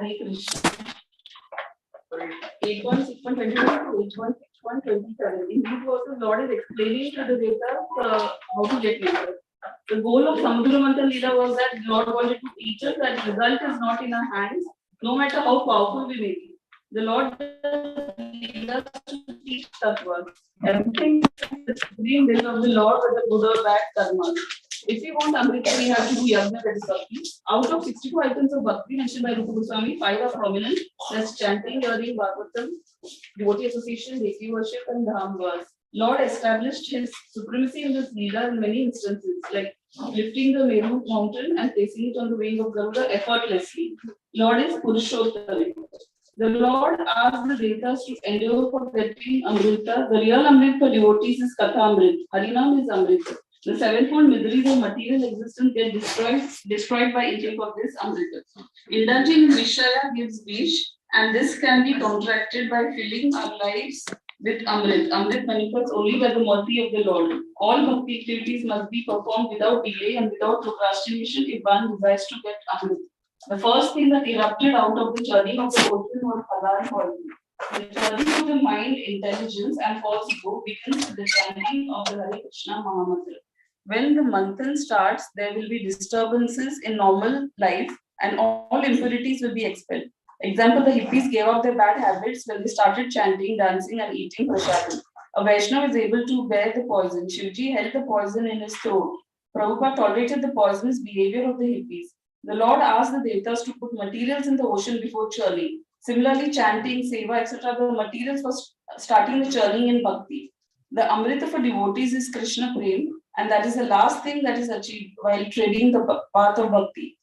Hare Krishna. 8.6.21 to 8.6.27. In these verses, Lord is explaining to the Vedas how to get water. The goal of Samudra Manthan Leela was that Lord wanted to teach us that result is not in our hands, no matter how powerful we may be. The Lord leads us to teach tattvas. Everything is the supreme will of the Lord, whether good or bad karma. If we want Amrita, we have to do Yajna, that is Bhakti. Out of 62 items of Bhakti mentioned by Rupa Goswami, 5 are prominent. That's chanting, hearing, Bhagavatam, devotee association, Desi worship, and Dham verse. Lord established his supremacy in this Leela in many instances, like lifting the Meru mountain and placing it on the wing of Garuda effortlessly. Lord is Purushottam. The Lord asked the Vedas to endure for getting Amrita. The real Amrit for devotees is Katha Amrit. Harinam is Amrita. The sevenfold miseries of material existence get destroyed by intake of this Amrita. Indulging in Vishaya gives wish, and this can be contracted by filling our lives with Amrit. Amrit manifests only by the mercy of the Lord. All bhakti activities must be performed without delay and without procrastination if one desires to get Amrit. The first thing that erupted out of the churning of the ocean was Halal poison. The churning of the mind, intelligence, and false ego begins with the chanting of the Hare Krishna Mahamantra. When the manthan starts, there will be disturbances in normal life and all impurities will be expelled. Example, the hippies gave up their bad habits when they started chanting, dancing, and eating prasadam. A Vaishnava is able to bear the poison. Shivji held the poison in his throat. Prabhupada tolerated the poisonous behavior of the hippies. The Lord asked the Devatas to put materials in the ocean before churning. Similarly, chanting, seva, etc., the materials for starting the churning in bhakti. The Amrita for devotees is Krishna Prem, and that is the last thing that is achieved while treading the path of bhakti.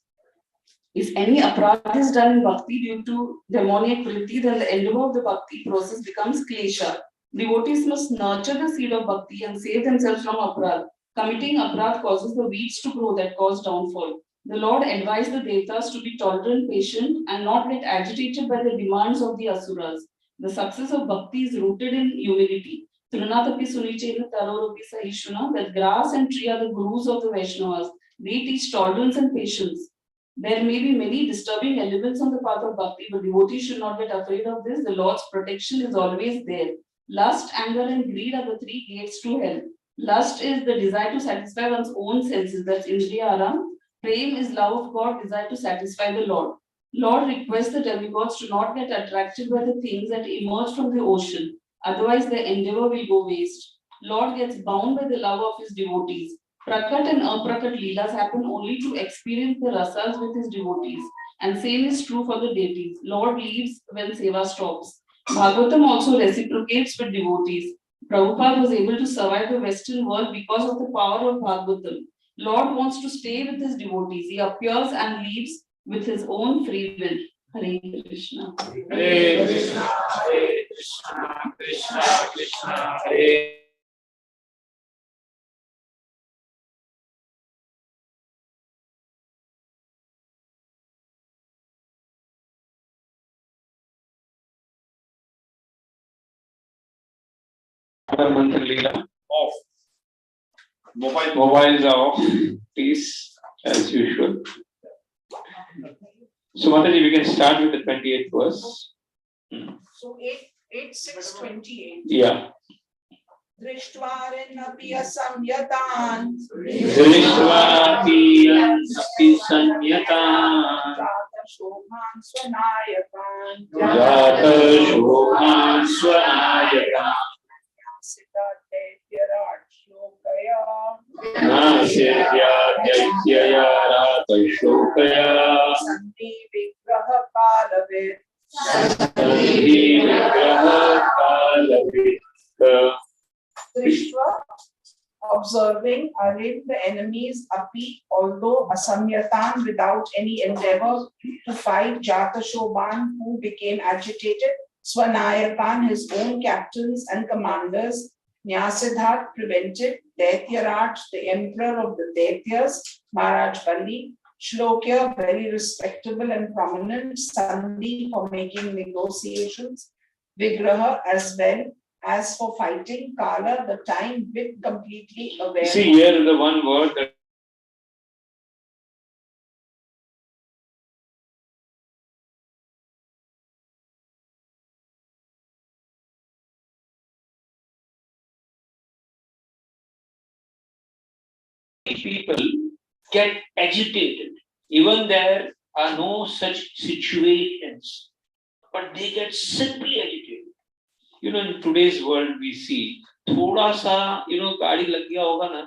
If any aparadha is done in bhakti due to demoniac vritti, then the endeavor of the bhakti process becomes klesha. Devotees must nurture the seed of bhakti and save themselves from aparadha. Committing aparadha causes the weeds to grow that cause downfall. The Lord advised the Devatas to be tolerant, patient, and not get agitated by the demands of the asuras. The success of bhakti is rooted in humility. Trunatapi Sunichena Tarorapi Sahishuna, that grass and tree are the gurus of the Vaishnavas. They teach tolerance and patience. There may be many disturbing elements on the path of bhakti, but devotees should not get afraid of this. The Lord's protection is always there. Lust, anger, and greed are the 3 gates to hell. Lust is the desire to satisfy one's own senses, that's Indriya Aram. Prem is love of God, desire to satisfy the Lord. Lord requests the demigods to not get attracted by the things that emerge from the ocean. Otherwise, their endeavor will go waste. Lord gets bound by the love of his devotees. Prakat and aprakat leelas happen only to experience the rasas with his devotees. And same is true for the deities. Lord leaves when seva stops. Bhagavatam also reciprocates with devotees. Prabhupada was able to survive the Western world because of the power of Bhagavatam. Lord wants to stay with his devotees. He appears and leaves with his own free will. Hare Krishna. Hare Krishna, Hare Krishna, Krishna Krishna, Hare. Manthan Leela off. Mobiles are off. Please, as usual. So, Mataji, we can start with the 28th verse. So 8:6:28. Yeah. Drishtvarenapi asamyatan. Drishtvarenapi asamyatan. Jata shobhan swanayakan. Jata shobhan swanayakan. Sita Devyaraj Shokaya. Nasirya Daityaya Rata Shokaya. Sandhi Vigraha Palavit. Sandhi Vigraha Palavit. Drishva, observing, Arid, the enemies, Api, although Asamyatan, without any endeavor to fight, Jata Shobhan, who became agitated, Swanayakan, his own captains and commanders, Nyasidhat, prevented, Daityaraj, the emperor of the Daityas, Maharaj Bali, Shlokya, very respectable and prominent, Sandhi, for making negotiations, Vigraha, as well as for fighting, Kala, the time, with completely aware. See here the one word that people get agitated. Even there are no such situations, but they get simply agitated. In today's world we see, थोड़ा सा गाड़ी लग गया होगा ना,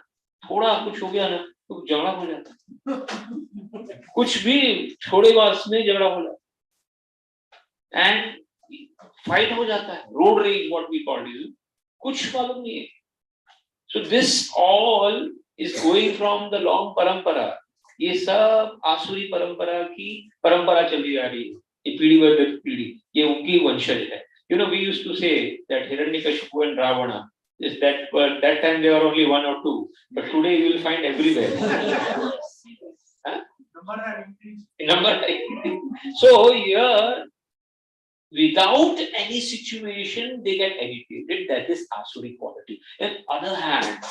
थोड़ा कुछ हो गया ना तो झगड़ा हो जाता है, कुछ भी थोड़े बात में झगड़ा हो जाता है एंड फाइट हो जाता है, road rage what we call it, कुछ मालूम नहीं है. So this all is going from the long परंपरा. ये सब आसुरी परंपरा की परंपरा चली आ रही है, ये पीढ़ी दर पीढ़ी, ये उनकी वंशज है. We used to say that Hiranyakashipu and Ravana, is that that time there were only one or two, but today you will find everywhere. Huh? Number. So here, without any situation, they get agitated. That is asuri quality. On the other hand,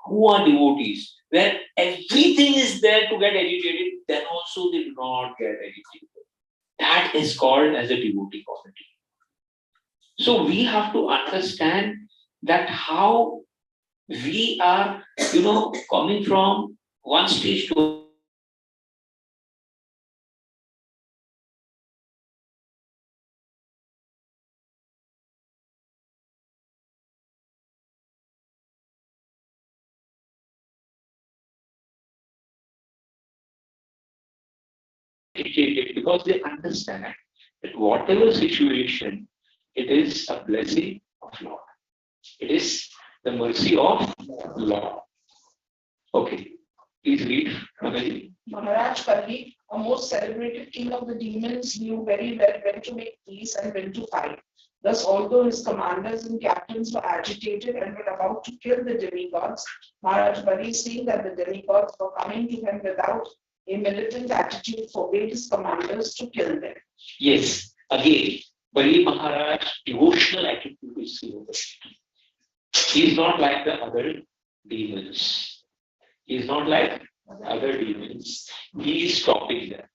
who are devotees, where everything is there to get agitated, then also they do not get agitated. That is called as a devotee quality. So we have to understand that how we are, coming from one stage to because they understand that whatever situation, it is a blessing of Lord. It is the mercy of Lord. Okay, please read. Maharaj Kali, a most celebrated king of the demons, knew very well when to make peace and when to fight. Thus, although his commanders and captains were agitated and were about to kill the demigods, Maharaj Kali, seeing that the demigods were coming to him without a militant attitude, forbade his commanders to kill them. Yes, again, Bali Maharaj devotional attitude is seen. He is not like the other demons. He is not like other demons. He is stopping them.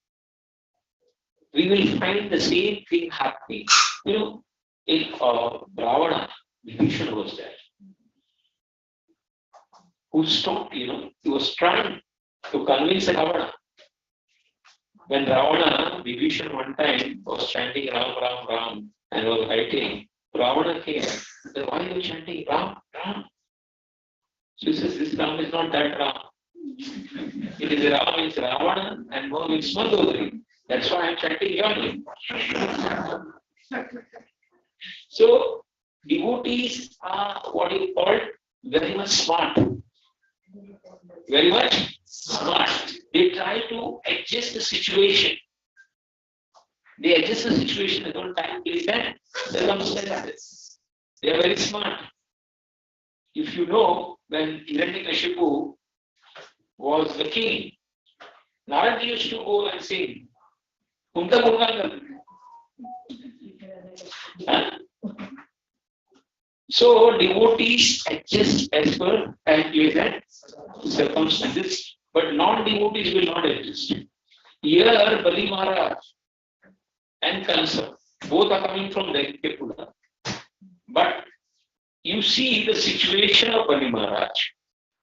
We will find the same thing happening. In Ravana, Vibhishana was there. Who stopped, he was trying to convince Ravana. When Ravana, Vibhishana one time was chanting Ram, Ram, Ram and was writing, Ravana came and said, why are you chanting Ram, Ram? So he says, this Ram is not that Ram. It is Ram, it's Ravana and more it's Mandodari. That's why I'm chanting your name. So devotees are what you call very much smart. Very much smart. They try to adjust the situation. They adjust the situation at one time. Circumstances. They are very smart. If you know, when Hiranyakashipu was the king, Narad used to go and sing. Kunta Gungan. So devotees adjust as per and circumstances, but non-devotees will not adjust. Here, Bali Maharaj and Kansa, both are coming from Daikapura. But you see the situation of Bali Maharaj,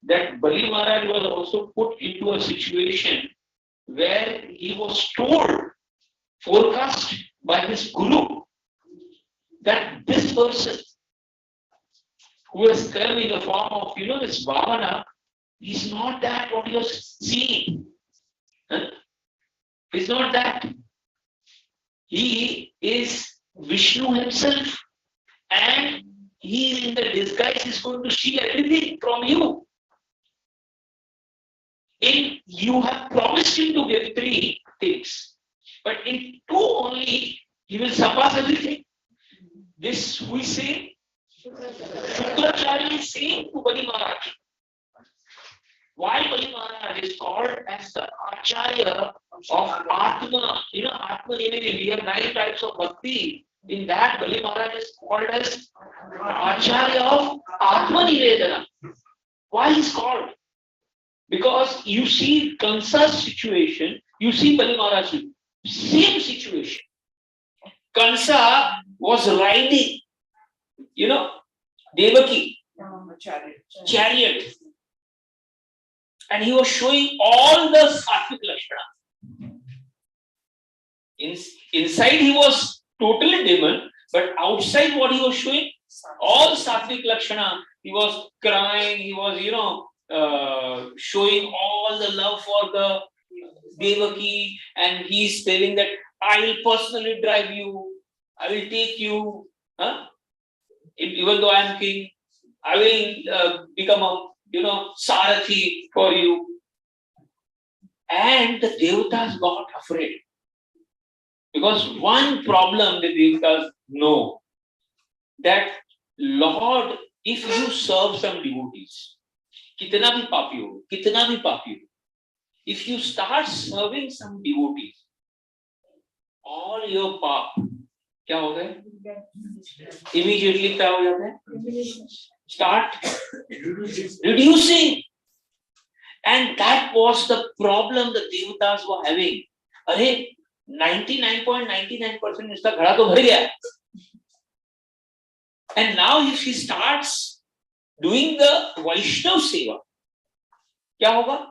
that Bali Maharaj was also put into a situation where he was told, forecast by his guru, that this person who has come in the form of, this Bhavana, is not that what you are seeing. He's not that. He is Vishnu himself, and he in the disguise is going to steal everything from you. You have promised him to give 3 things, but in 2 only he will surpass everything. This we say, Shukracharya is saying to Bali Maharaj. Why Bali Maharaj is called as the Acharya of Atma? Atma Nivedana. We have 9 types of bhakti. In that, Bali Maharaj is called as Acharya of Atma Nivedana. Why is called? Because you see Kansa's situation, you see Bali Maharaj's same situation. Kansa was riding, Devaki, chariot. And he was showing all the sattvic lakshana. Inside he was totally demon, but outside what he was showing? All sattvic lakshana. He was crying, he was, showing all the love for the Devaki, and he's telling that I will personally drive you, I will take you, even though I am king, I will become a Sarathi for you. And the Devatas got afraid. Because one problem the Devatas know, that Lord, if you serve some devotees, kitna bhi papi ho, if you start serving some devotees, all your pap, kya hota hai? Immediately kya ho jata hai? Start reducing. And that was the problem the Devatas were having. Arey, 99.99% इसका घड़ा तो भर गया. And now if he starts doing the Vaishnav Seva, क्या होगा?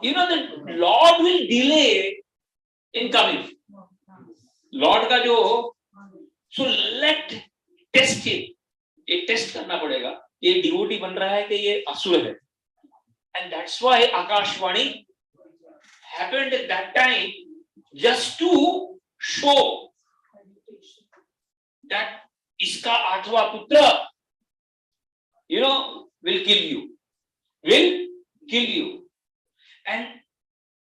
The Lord will delay in coming. Lord का जो, so let test him. एक टेस्ट करना पड़ेगा. ये डिवोटी बन रहा है कि ये असुर है. And that's why Akashvani happened at that time, just to show that iska आठवां पुत्र, will kill you. And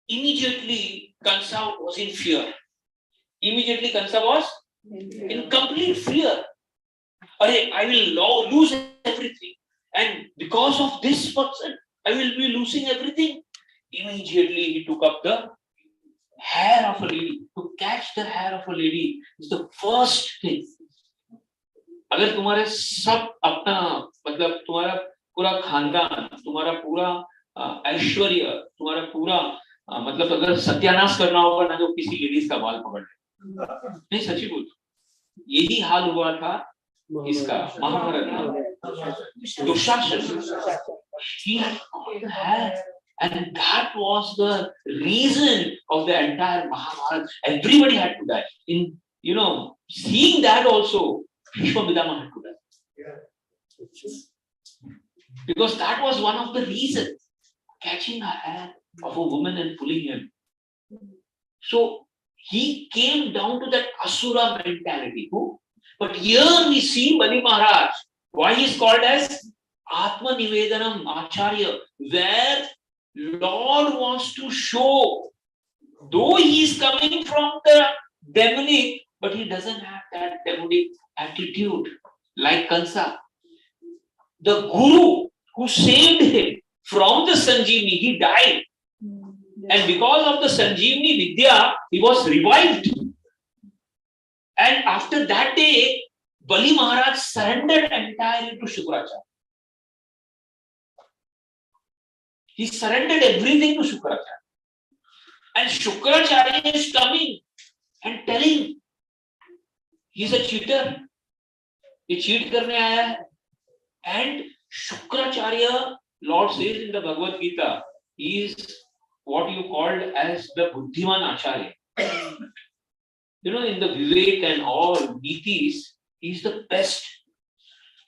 immediately Kansa was in fear. Immediately Kansa was in complete fear. I will lose everything. And because of this person, I will be losing everything. Immediately he took up the hair of a lady. To catch the hair of a lady is the first thing. अगर तुम्हारे सब अपना मतलब तुम्हारा पूरा खानदान, तुम्हारा पूरा ऐश्वर्य, तुम्हारा पूरा मतलब अगर सत्यानाश करना होगा ना, जो किसी लेडीज का बाल पकड़ ले. नहीं, सच्ची बोल, यही हाल हुआ था इसका महाभारत में. Dushasan, he had all the hair, and that was the reason of the entire Mahabharata. Everybody had to die. In seeing that also, Bhishma Pitama had to die. Because that was one of the reasons, catching a hair of a woman and pulling him. So he came down to that Asura mentality. But here we see Bali Maharaj, why he is called as Atma Nivedanam Acharya, where Lord wants to show, though he is coming from the demonic, but he doesn't have that demonic attitude like Kansa. The Guru who saved him from the Sanjeevani, he died. And because of the Sanjeevani Vidya, he was revived. And after that day, Bali Maharaj surrendered entirely to Shukracharya. He surrendered everything to Shukracharya. And Shukracharya is coming and telling, he's a cheater. He cheat karne aaya hai. And Shukracharya, Lord says in the Bhagavad Gita, he is what you called as the Buddhiman Acharya. In the Vivek and all Nitis, he is the best.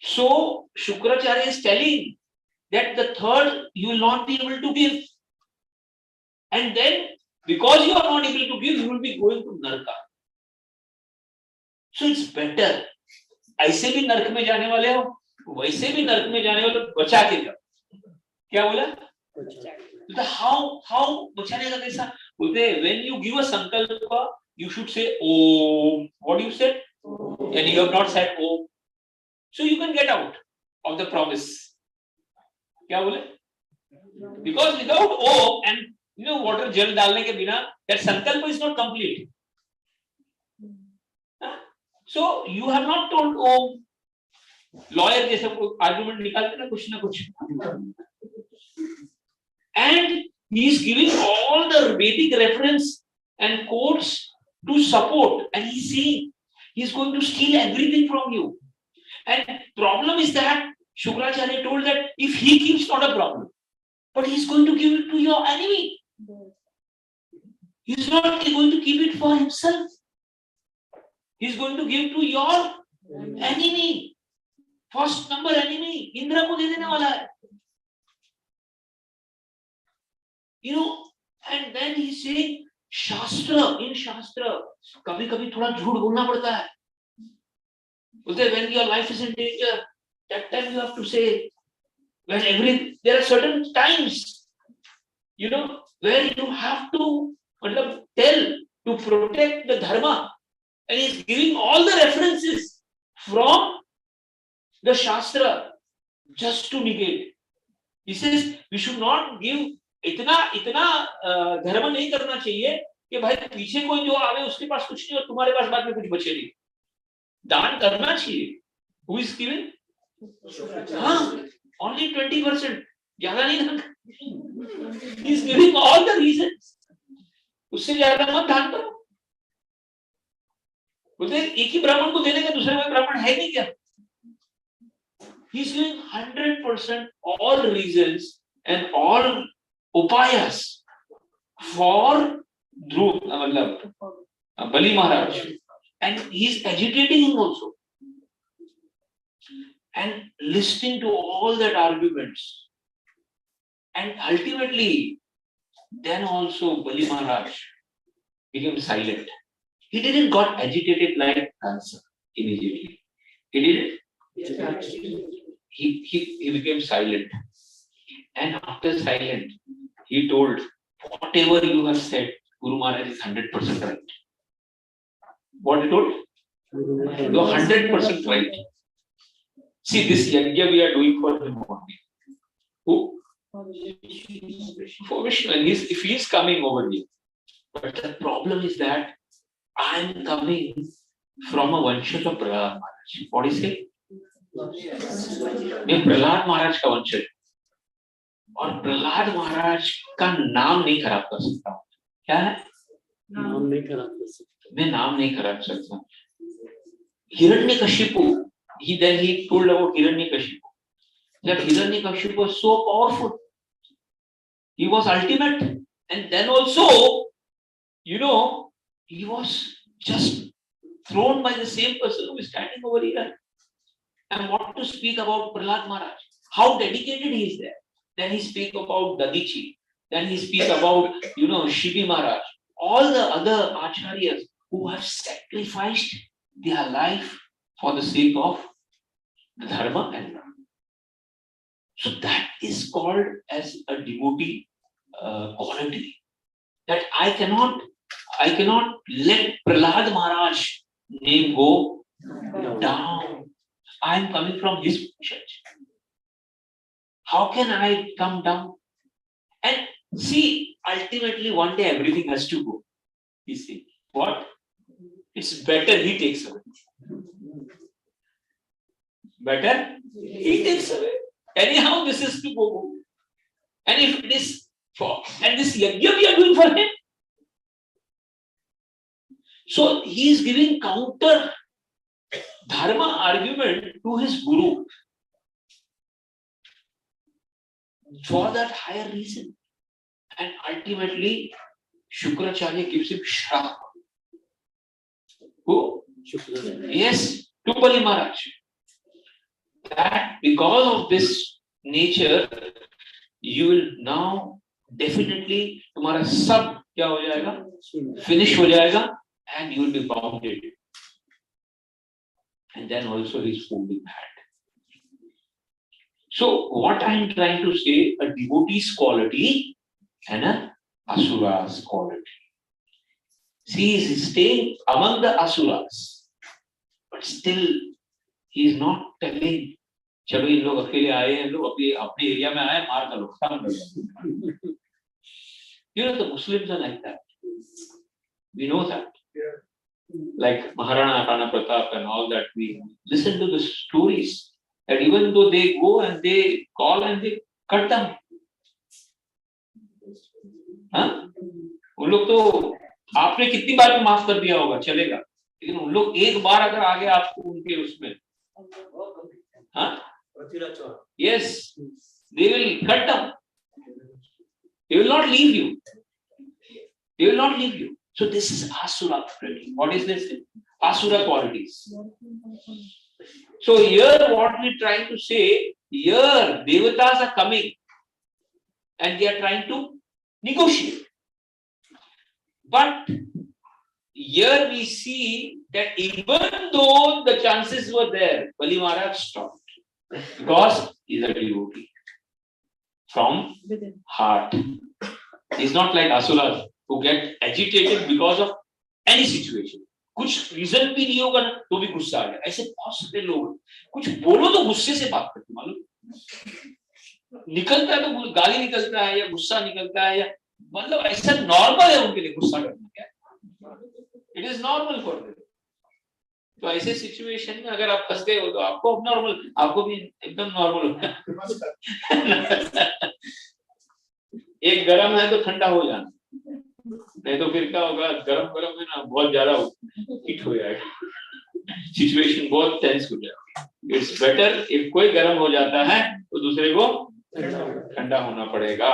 So Shukracharya is telling that the third you will not be able to give. And then, because you are not able to give, you will be going to Narka. So it's better. ऐसे भी नरक में जाने वाले हो, वैसे भी नरक में जाने वाले, बचा के जाओ. क्या बोला? तो how बचाने का कैसा? बोलते when you give a sankalpa, you should say Om. What do you say? And you have not said Om. So you can get out of the promise. क्या बोले? Because without Om and water jal डालने के बिना, that sankalpa is not complete. So you have not told Om. Lawyer जैसा argument निकालते ना कुछ ना कुछ. And he is giving all the Vedic reference and quotes to support, and he's saying he's going to steal everything from you. And problem is that Shukracharya told that if he keeps, not a problem, but he's going to give it to your enemy. He's not going to keep it for himself. He's going to give to your enemy. First number enemy, Indra को दे देने वाला है. You know, and then he's saying, Shastra, in Shastra, कभी-कभी थोड़ा झूठ बोलना पड़ता है. बोलते when your life is in danger, that time you have to say, there are certain times, you know, where you have to tell to protect the dharma, and he's giving all the references from the Shastra just to negate. He says we should not give इतना धर्म नहीं करना चाहिए कि भाई पीछे कोई जो आवे उसके पास कुछ नहीं और तुम्हारे पास बाद में कुछ बचे नहीं. दान करना चाहिए. Who is giving? हाँ, only 20%. ज्यादा नहीं दान. He is giving all the reasons. उससे ज्यादा मत दान करो. बोलते एक ही ब्राह्मण को देने का दूसरे में ब्राह्मण है नहीं क्या? He is giving 100% all reasons and all upayas for Dhruv, Bali Maharaj, and he is agitating him also and listening to all that arguments, and ultimately then also Bali Maharaj became silent. He didn't got agitated like Kansa immediately. He didn't. He became silent, and after silent, he told, whatever you have said, Guru Maharaj is 100% right. What he told? You are 100% right. See, this yajna we are doing for him only. Who? For Vishnu. And if he is coming over here. But the problem is that I am coming from a Vanshaj of Prahlad Maharaj. What is it? मैं प्रहलाद महाराज का वंशज और प्रहलाद महाराज का नाम नहीं खराब कर सकता. क्या है? नाम नहीं खराब कर सकता. मैं नाम नहीं खराब कर सकता. Hiranyakashipu, he told about Hiranyakashipu, that Hiranyakashipu was so powerful. He was ultimate, and then also, you know, he was just thrown by the same person who is standing over here. And what to speak about Prahlad Maharaj? How dedicated he is there. Then he speak about Dadichi. Then he speak about, Shibi Maharaj. All the other acharyas who have sacrificed their life for the sake of the dharma and Rama. So that is called as a devotee quality. That I cannot let Prahlad Maharaj name go down. I am coming from his church. How can I come down? And see, ultimately one day everything has to go. You see, what? It's better he takes away. Better he takes away. Anyhow, this is to go. And if it is and this yajna we are doing for him. So he is giving counter dharma argument to his guru for that higher reason. And ultimately, Shukracharya gives him shrap. Who? Shukracharya. Yes, to Bali Maharaj. That because of this nature, you will now definitely, तुम्हारा सब क्या हो जाएगा? Finish हो जाएगा, and you will be bounded. And then also his food is bad. So what I am trying to say, a devotee's quality and an asura's quality. See, he is staying among the asuras, but still he is not telling, चलो इन लोग अकेले आए हैं, लोग अपने area में आए, मार डालो, खत्म कर दो. You know, the Muslims are like that. We know that. Like Maharana Rana Pratap and all that, we listen to the stories that even though they go and they call and they cut them. हाँ? उन लोग तो आपने कितनी बार में माफ कर दिया होगा, चलेगा, लेकिन उन लोग एक बार अगर आगे आपको उनके उसमें, हाँ? Yes, they will cut down. They will not leave you. They will not leave you. So this is Asura. What is this? Asura qualities. So here what we are trying to say, here Devatas are coming and they are trying to negotiate. But here we see that even though the chances were there, Bali Maharaj stopped. Because he is a devotee. From heart. He's not like Asuras who get agitated because of any situation. कुछ reason भी नहीं होगा ना तो भी गुस्सा आ गया. ऐसे बहुत सारे लोग कुछ बोलो तो गुस्से से बात करते मालूम निकलता है तो गाली निकलता है या गुस्सा निकलता है या मतलब ऐसा नॉर्मल है उनके लिए गुस्सा करना क्या it is normal for them. तो ऐसे सिचुएशन में अगर आप फंस गए हो तो आपको अब नॉर्मल आपको भी एकदम नॉर्मल होगा. एक गरम है तो ठंडा हो जाना नहीं तो फिर क्या होगा गरम गरम है ना बहुत ज्यादा हीट हो जाएगा. सिचुएशन बहुत टेंस हो जाएगा. इट्स बेटर इफ कोई गरम हो जाता है तो दूसरे को ठंडा होना पड़ेगा.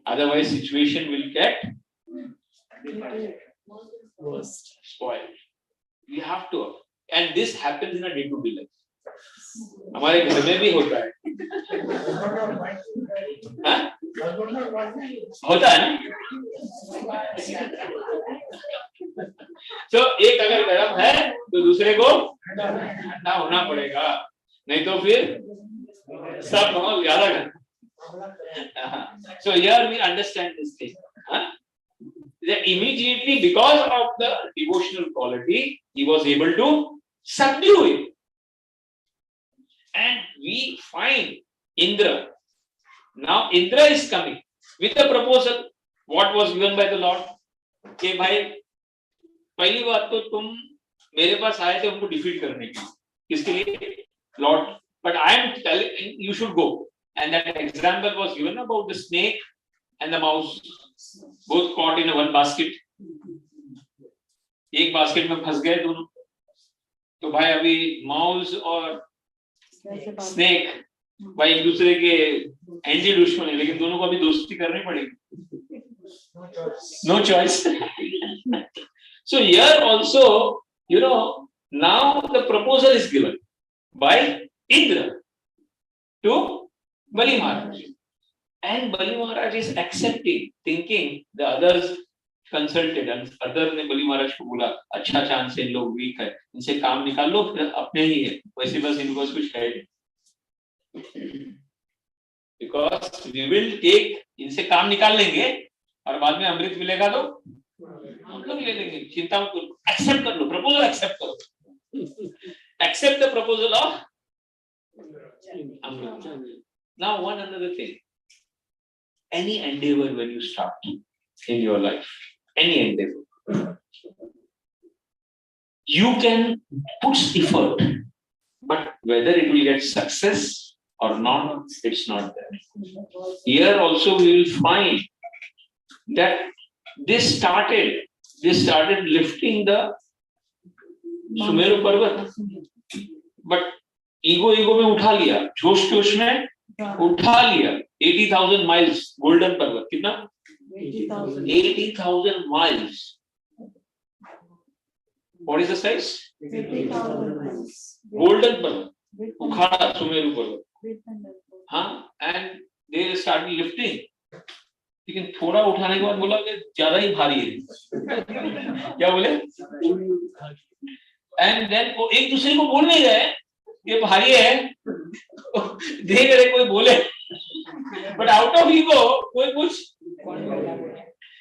Otherwise situation will get spoiled. We have to, and this happens in a day-to-day life. हमारे घर में भी होता है. हाँ? होता है ना? तो एक अगर गर्म है तो दूसरे को ठंडा होना पड़ेगा नहीं तो फिर सब बहुत ज्यादा गर्म. So here we understand this thing. Huh? That immediately because of the devotional quality he was able to subdue it. And we find Indra. Now Indra is coming with a proposal. What was given by the Lord? कि भाई पहली बात तो तुम मेरे पास आए थे उनको डिफीट करने के लिए. किसके लिए? Lord. But I am telling you should go. And that example was given about the snake and the mouse. Both caught in one basket. एक बास्केट में फंस गए दोनों. तो भाई अभी माउस और स्नेक भाई एक दूसरे के एंटी दुश्मन है लेकिन दोनों को अभी दोस्ती करनी पड़ेगी. No choice. So here also, you know, now the proposal is given by Indra to Bali Maharaj. And Bali Maharaj is accepting, thinking the others consulted and other ने बलि महाराज को बोला अच्छा चांस है इन लोग वीक है इनसे काम निकाल लो फिर अपने ही है वैसे बस इनको कुछ है because we will take इनसे काम निकाल लेंगे और बाद में अमृत मिलेगा तो हम लोग ले लेंगे चिंता मत करो एक्सेप्ट कर लो प्रपोजल एक्सेप्ट करो accept the proposal of Amrit. Now one another thing, any endeavor when you start in your life, any endeavor, you can put effort, but whether it will get success or not, it's not there. Here also we will find that they started lifting the Sumeru Parvat, but ego में उठा लिया, जोश में उठा लिया 80,000 miles golden पर्वत. कितना? 80,000 miles. What is the size? 80,000 miles. Golden पर्वत उखाड़ा सुमेरु पर्वत. हाँ, and they started lifting. लेकिन थोड़ा उठाने के बाद बोला कि ज्यादा ही भारी है. क्या बोले? And then वो एक दूसरे को बोल नहीं रहे ये भारी है, देख रहे कोई बोले, but out of ego कोई कुछ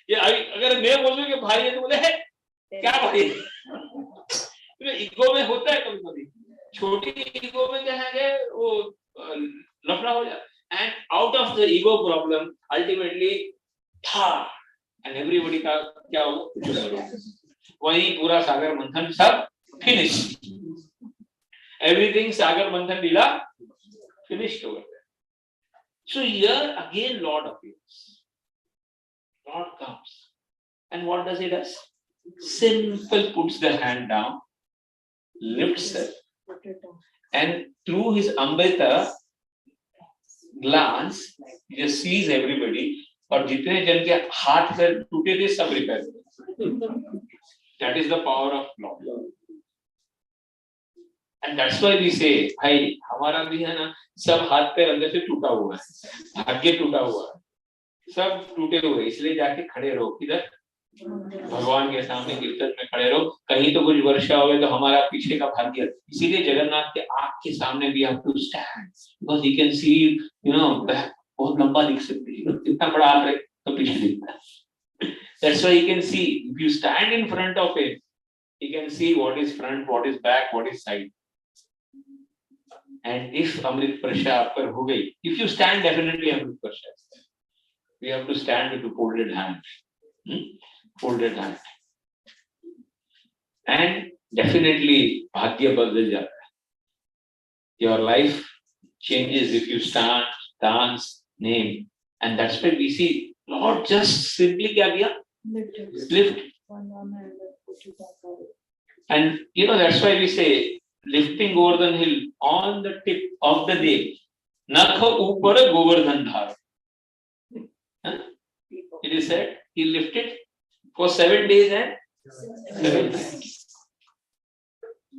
ये अगर मैं बोल दूं कि भारी है तो बोले है क्या भारी है. तो ईगो में होता है कभी कभी, छोटी ईगो में क्या है वो लफड़ा हो जाए. And out of the ego problem ultimately था and everybody का क्या हो वही पूरा सागर मंथन सब finish. Everything Sagar Manthan Lila finished over there. So here again Lord appears. Lord comes. And what does he does? Simple puts the hand down, lifts it, And through his Amrita glance, he just sees everybody. और जितने जन के हाथ पैर टूटे थे सब repair हुए. That is the power of Lord. And that's why we say, भाई हमारा भी है ना, सब हाथ पैर अंदर से टूटा हुआ है, भाग्य टूटा हुआ है, सब टूटे हुए, इसलिए जाके खड़े रहो. किधर? भगवान के सामने कीर्तन में खड़े रहो. कहीं तो कुछ वर्षा हो गए तो हमारा पीछे का भाग्य. इसीलिए जगन्नाथ के आँख के सामने भी have to stand, because he can see, बहुत लंबा दिख सकती है, इतना बड़ा आँख है तो पीछे दिखता है. That's why he can see. If you stand in front of him, he can see what is front, what is back, what is side. And if Amrit Parsha आप पर हो गई, if you stand, definitely Amrit Parsha. We have to stand with a folded hand. Folded hand. And definitely bhagya badal jata hai. Your life changes if you stand, dance, name. And that's why we see Lord just simply kya kiya? Lift. And that's why we say lifting Govardhan hill on the tip of the day. Nakha upar Govardhan dhar. It is said he lifted for 7 days and 7 nights.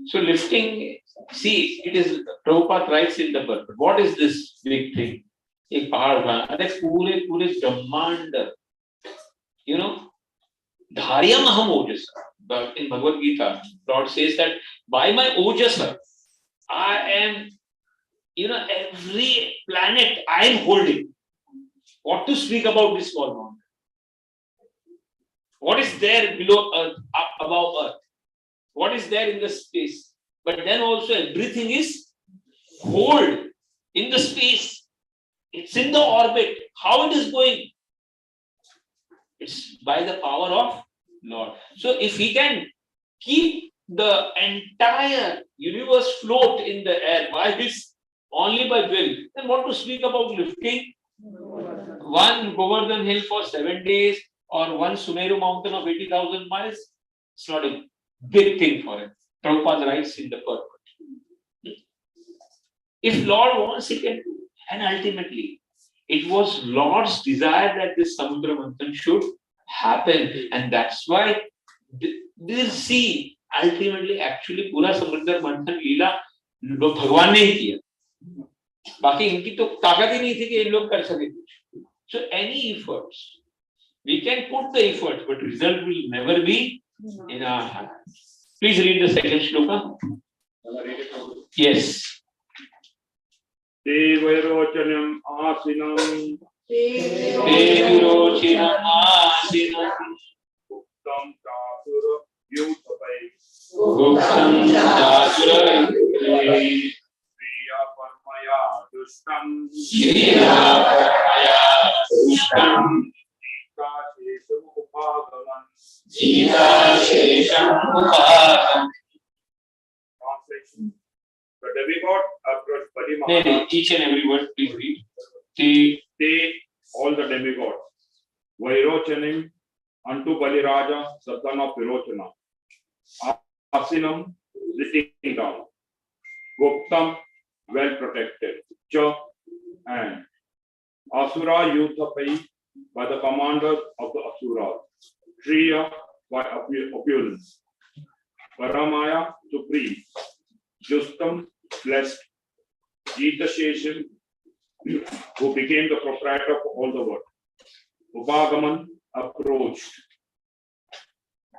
So lifting, see, it is Prabhupada writes in the book. What is this big thing? एक पहाड़ बना, अरे पूरे ब्रह्मांड, धार्यम अहम ओजसा. In Bhagavad Gita, Lord says that by my ojasa, I am, every planet I am holding. What to speak about this small mountain? What is there below earth, up above earth? What is there in the space? But then also everything is hold in the space. It's in the orbit. How it is going? It's by the power of Lord. So if he can keep the entire universe float in the air only by will, then what to speak about lifting one Govardhan hill for 7 days or one Sumeru mountain of 80,000 miles? It's not a big thing for him. Prabhupada writes in the purport. If Lord wants, he can do. And ultimately, it was Lord's desire that this Samudra Manthan should happen. And that's why this sea, ultimately, actually, पूरा Samudra Manthan लीला भगवान ने ही किया. बाकी इनकी तो ताकत ही नहीं थी कि इन लोग कर सके कुछ. So any efforts, we can put the efforts, but result will never be in our hands. Please read the second shloka. Yes. Devairochanam asinam. Devairochanam asinam. Guptam chasura yutapai. Guptam chasura yutapai. Priya parmaya dushtam. Priya parmaya dushtam. Jita shesham upagaman. Jita shesham upagaman. Translation. The demigod approached Bali Maharaj. Each and every word, please read. They, all the demigods, Vairochanim unto Bali Raja, the son of Virochana. Asinam, sitting down. Guptam, well protected. Cha, and Asura Yuthapai, by the commanders of the Asuras. Shriya, by opulence. Paramaya, supreme. Justam, blessed. Jita Shesham, who became the proprietor of all the world. Upagaman approached.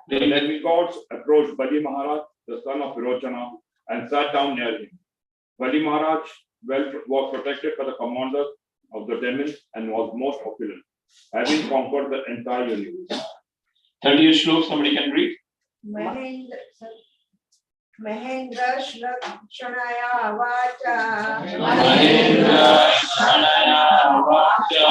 The demigods approached Bali Maharaj, the son of Virochana, and sat down near him. Bali Maharaj was protected by the commander of the demons and was most opulent, having conquered the entire universe. 30th shloka, somebody can read. Mahendra Shranaya Vacha. Mahendra Shranaya Vacha.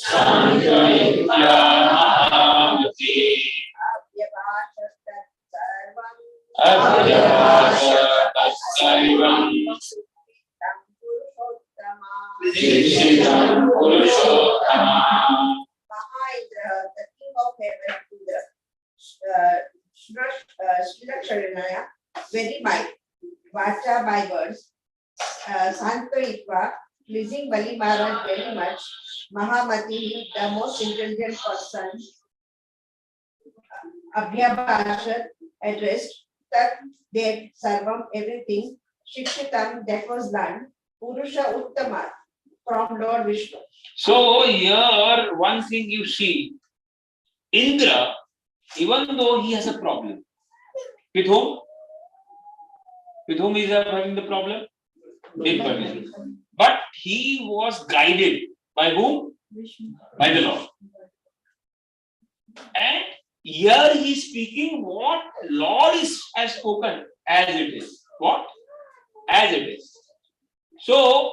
Sanjayitya Mahamati. Avyabhasha Tatsaivam. Dikshitam Purushottama. Mahendra, the king of heaven, to the Sharanaya, very mild, Vacha by words, Santoitva, pleasing Bali Maharaj very much, Mahamati, the most intelligent person, Abhyabhashat, addressed, Tat, Dev, Sarvam, everything, Shikshitam, that was learned, Purusha Uttama, from Lord Vishnu. So here one thing you see, Indra, even though he has a problem, with whom? With whom is having the problem? With Parvati. But he was guided by whom? By the Lord. And here he is speaking what Lord has spoken as it is. What? As it is. So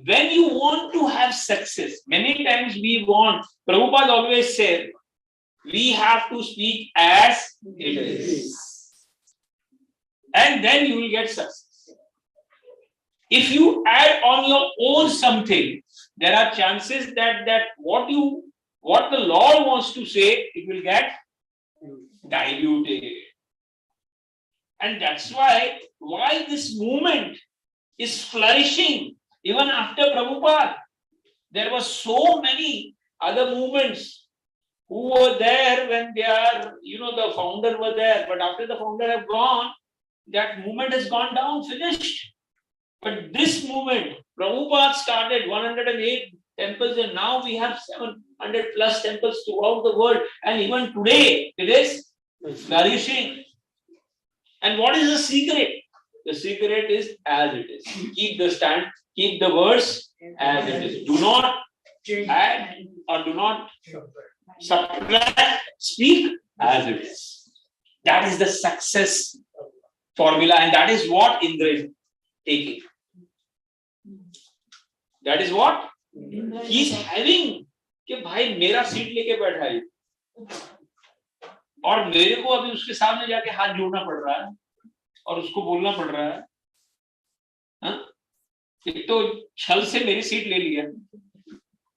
when you want to have success, many times we want, Prabhupada always said, we have to speak as it is. And then you will get success. If you add on your own something, there are chances that what the Lord wants to say, it will get diluted. And that's why this movement is flourishing even after Prabhupada. There were so many other movements who were there when they are, the founder were there, but after the founder have gone, that movement has gone down, finished. But this movement, Prabhupada started 108 temples, and now we have 700 plus temples throughout the world, and even today it is flourishing. And what is the secret? The secret is as it is. Keep the verse as it is. Do not add or do not subtract. Speak as it is. That is the success formula, and that is what Indra is taking. That is what he is having. कि भाई मेरा seat लेके बैठा है और मेरे को अभी उसके सामने जाके हाथ जोड़ना पड़ रहा है और उसको बोलना पड़ रहा है, एक तो छल से मेरी सीट ले लिया,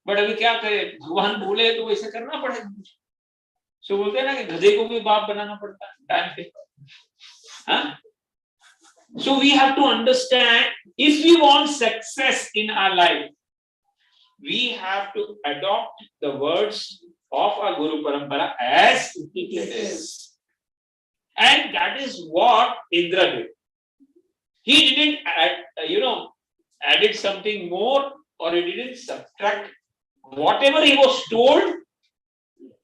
बट अभी क्या करे, भगवान बोले तो वैसे करना पड़ेगा। सो बोलते हैं ना कि गधे को भी बाप बनाना पड़ता है टाइम पे। So we have to understand, if we want success in our life, we have to adopt the words of our Guru Parampara as it is. And that is what Indra did. He didn't added something more, or he didn't subtract. Whatever he was told,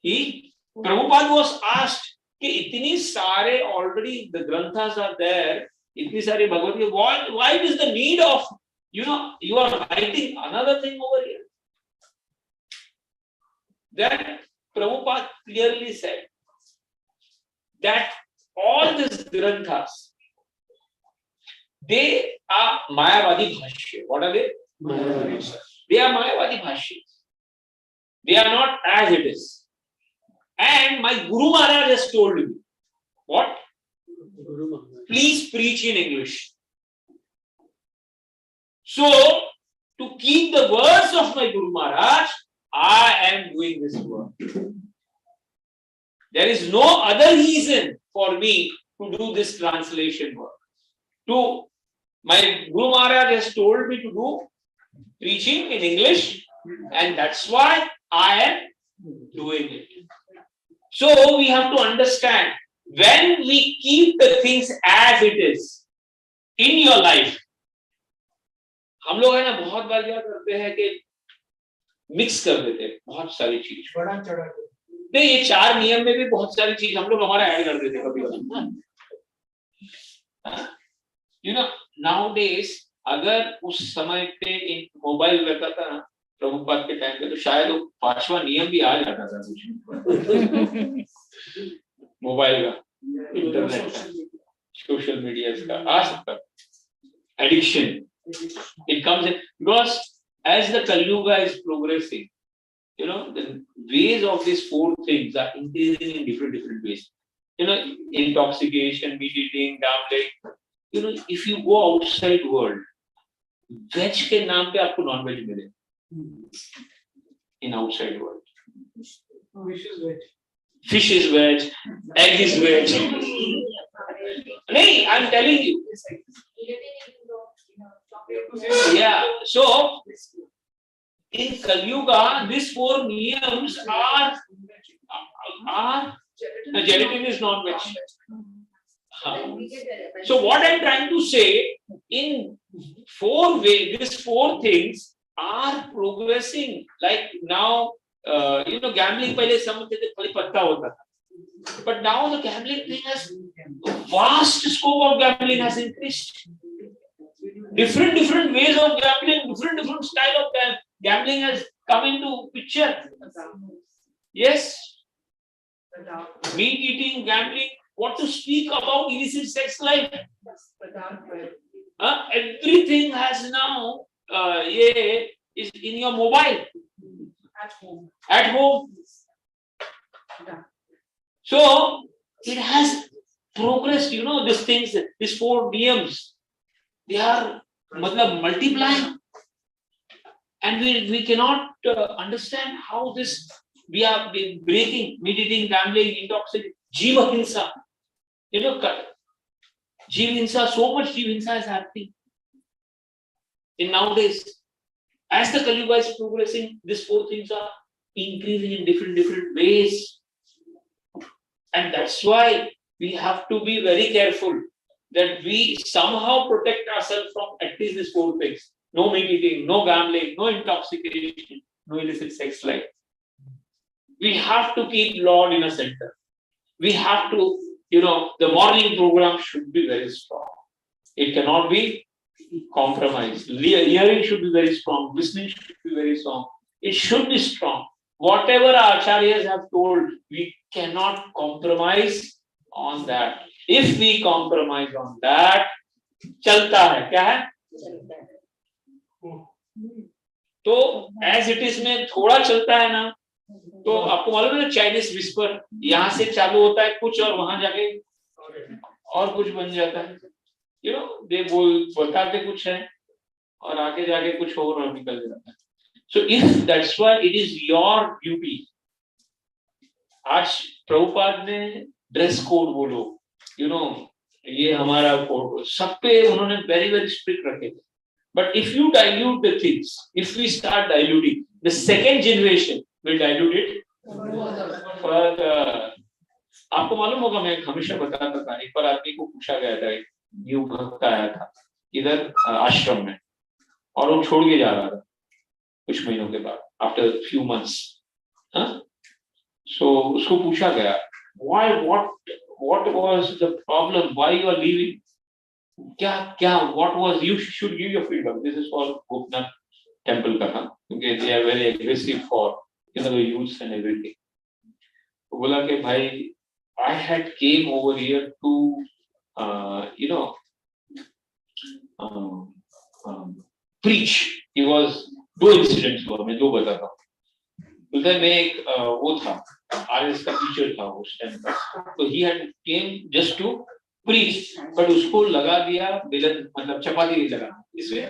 Prabhupada was asked, कि इतनी सारे already the granthas are there, इतनी सारी Bhagavad Gita, why is the need of, you are writing another thing over here? Then Prabhupada clearly said that all these granthas, they are Mayavadi Bhashya. What are they? They are Mayavadi Bhashyas. They are not as it is. And my Guru Maharaj has told me, what? Please preach in English. So, to keep the words of my Guru Maharaj, I am doing this work. There is no other reason for me to do this translation work. My Guru Maharaj has told me to do preaching in English, and that's why I am doing it. So we have to understand, when we keep the things as it is in your life, हम लोग है ना बहुत बार क्या करते हैं कि mix कर देते हैं बहुत सारी चीज। नहीं, ये 4 नियम में भी बहुत सारी चीज हम लोग हमारा ऐड कर देते हैं कभी-कभी। nowadays अगर उस समय पे मोबाइल रहता था ना प्रभुपाद के टाइम पे, तो शायद वो 5वां नियम भी आ जाता था कुछ मोबाइल का, इंटरनेट का, सोशल मीडिया का आ सकता। Addiction, it comes in because as the Kali Yuga is progressing, the ways of these 4 things are increasing in different ways. Intoxication, meat eating, gambling. If you go outside world, veg के नाम पे आपको non veg मिले in outside world. Which is veg? fish is veg, egg is veg. Nay, I'm telling you. Yeah, so in Kali Yuga, these four niyams are no, gelatin is not veg. So what I'm trying to say, in four ways, these four things are progressing. Like now, gambling पहले समझते थे खाली पत्ता होता था, but now the gambling thing has vast scope of gambling has increased. Different ways of gambling, different style of gambling has come into picture. Yes, meat eating, gambling. What to speak about illicit sex life? Everything has now is in your mobile. At home. So it has progressed, these things, these four niyams, they are multiplying. And we cannot understand how this, we are breaking, meat eating, gambling, intoxication, jiva hinsa. Jiva hinsa, so much jiva hinsa is happening. In nowadays, as the Kali Yuga is progressing, these four things are increasing in different ways. And that's why we have to be very careful that we somehow protect ourselves from at least these four things. No meat eating, no gambling, no intoxication, no illicit sex life. We have to keep Lord in a center. We have to, the morning program should be very strong. It cannot be compromised. Hearing should be very strong. Listening should be very strong. It should be strong. Whatever our acharyas have told, we cannot compromise on that. If we compromise on that, चलता है क्या है? तो as it is में थोड़ा चलता है ना, तो आपको मालूम है चाइनीज विस्पर, यहाँ से चालू होता है कुछ और वहां जाके और कुछ बन जाता है. दे बताते कुछ है और आगे जाके कुछ और निकल जाता है. So if that's why it is your duty. आज प्रभुपाद ने ड्रेस कोड बोलो, ये हमारा कोड, सब पे उन्होंने very strict रखे थे. But if you dilute the things, if we start diluting, the second generation will dilute it further. आपको मालूम होगा, मैं हमेशा बताता था, एक बार आदमी को पूछा गया था, न्यू भक्त आया था इधर आश्रम में और वो छोड़ के जा रहा था कुछ महीनों के बाद, आफ्टर फ्यू मंथ्स. सो उसको पूछा गया, what was the problem, why you are leaving, what was, you should give your freedom. This is for Gopinath temple का था, क्योंकि they are very aggressive for the youths and everything. तो बोला कि भाई, I had came over here to preach. He was दो incidents हुआ, मैं दो बताता हूँ. उधर में एक वो था, RS का टीचर था उस टाइम का, तो he had came just to preach, but उसको लगा दिया बेलन, चपाती नहीं लगा, इसमें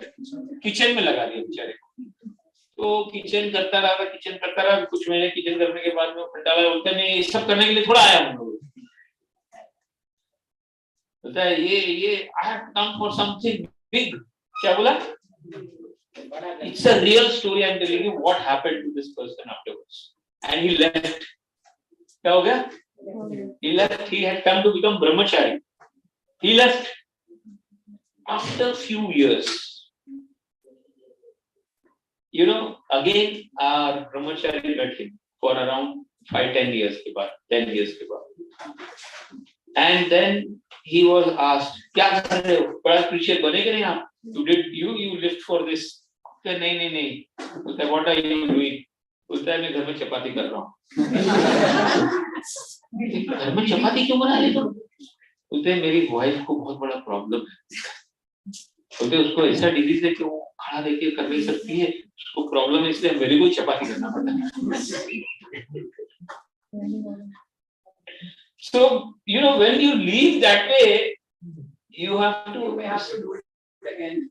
किचन में लगा दिया बेचारे को. तो किचन करता रहा, कुछ महीने किचन करने के बाद में खंडाला बोलते मैं ये सब करने के लिए थोड़ा आया हूँ. बोलता है ये I have come for something big. क्या बोला? It's a real story. I'm telling you what happened to this person afterwards. And he left. क्या हो गया? He left. He had come to become brahmachari. He left. After few years, again our brahmachari met him for around 5-10 years के बाद, 10 years के बाद. And then he was asked, क्या कर रहे हो? बड़ा preacher बनेगे नहीं आप? You lived for this. नहीं. बोलता है, what are you doing? बोलता है, मैं घर में चपाती कर रहा हूँ. घर में चपाती क्यों बना रहे हो? बोलते हैं, मेरी वाइफ को बहुत बड़ा प्रॉब्लम है. बोलते हैं, उसको ऐसा डिजीज है कि वो खाना देके कर नहीं सकती है, उसको प्रॉब्लम है, इसलिए मेरे को चपाती करना पड़ता है. So, when you leave that way, you have to do it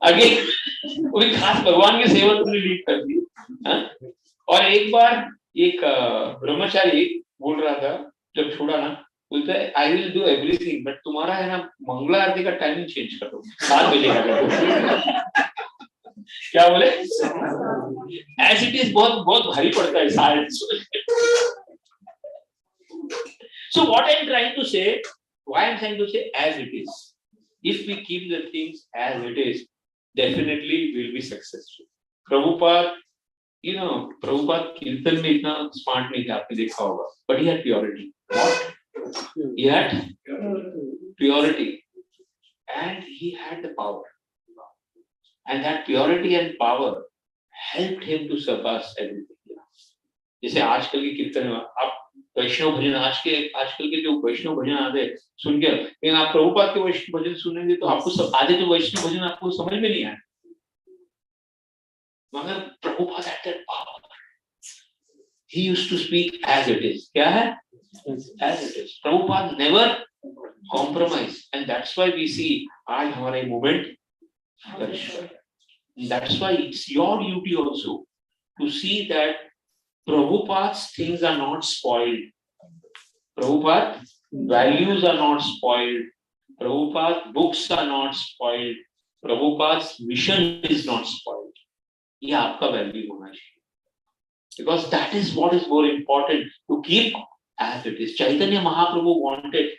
again. कोई खास भगवान की सेवा तुमने लीड कर दी. और एक बार एक ब्रह्मचारी बोल रहा था जब छोड़ा ना, बोलता है I will do everything, but तुम्हारा है ना मंगला आरती का टाइमिंग चेंज कर दो, 7 बजे का। क्या बोले? एज इट इज बहुत बहुत भारी पड़ता है science. So what I'm trying to say, why I'm trying to say as it is. If we keep the things as it is, definitely we'll be successful. Prabhupada, you know, Prabhupada Kirtan में इतना smart नहीं था, आपने देखा होगा, but he had purity. What? He had purity, and he had the power, and that purity and power helped him to surpass everything. जैसे आजकल के कीर्तन में आप वैष्णव भजन, आजकल के जो वैष्णव भजन आते हैं सुन के, लेकिन आप प्रभुपाद के वैष्णव भजन सुनेंगे तो आपको सब आधे तो वैष्णव भजन आपको समझ में नहीं आए, मगर Prabhupada had that power. He used to speak as it is. क्या है? As it is. Prabhupada never compromised, and that's why we see आज हमारा ये movement flourish. That's why it's your duty also to see that Prabhupada's things are not spoiled. Prabhupada's values are not spoiled. Prabhupada's books are not spoiled. Prabhupada's mission is not spoiled. ये आपका value होना चाहिए. Because that is what is more important, to keep as it is. Chaitanya Mahaprabhu wanted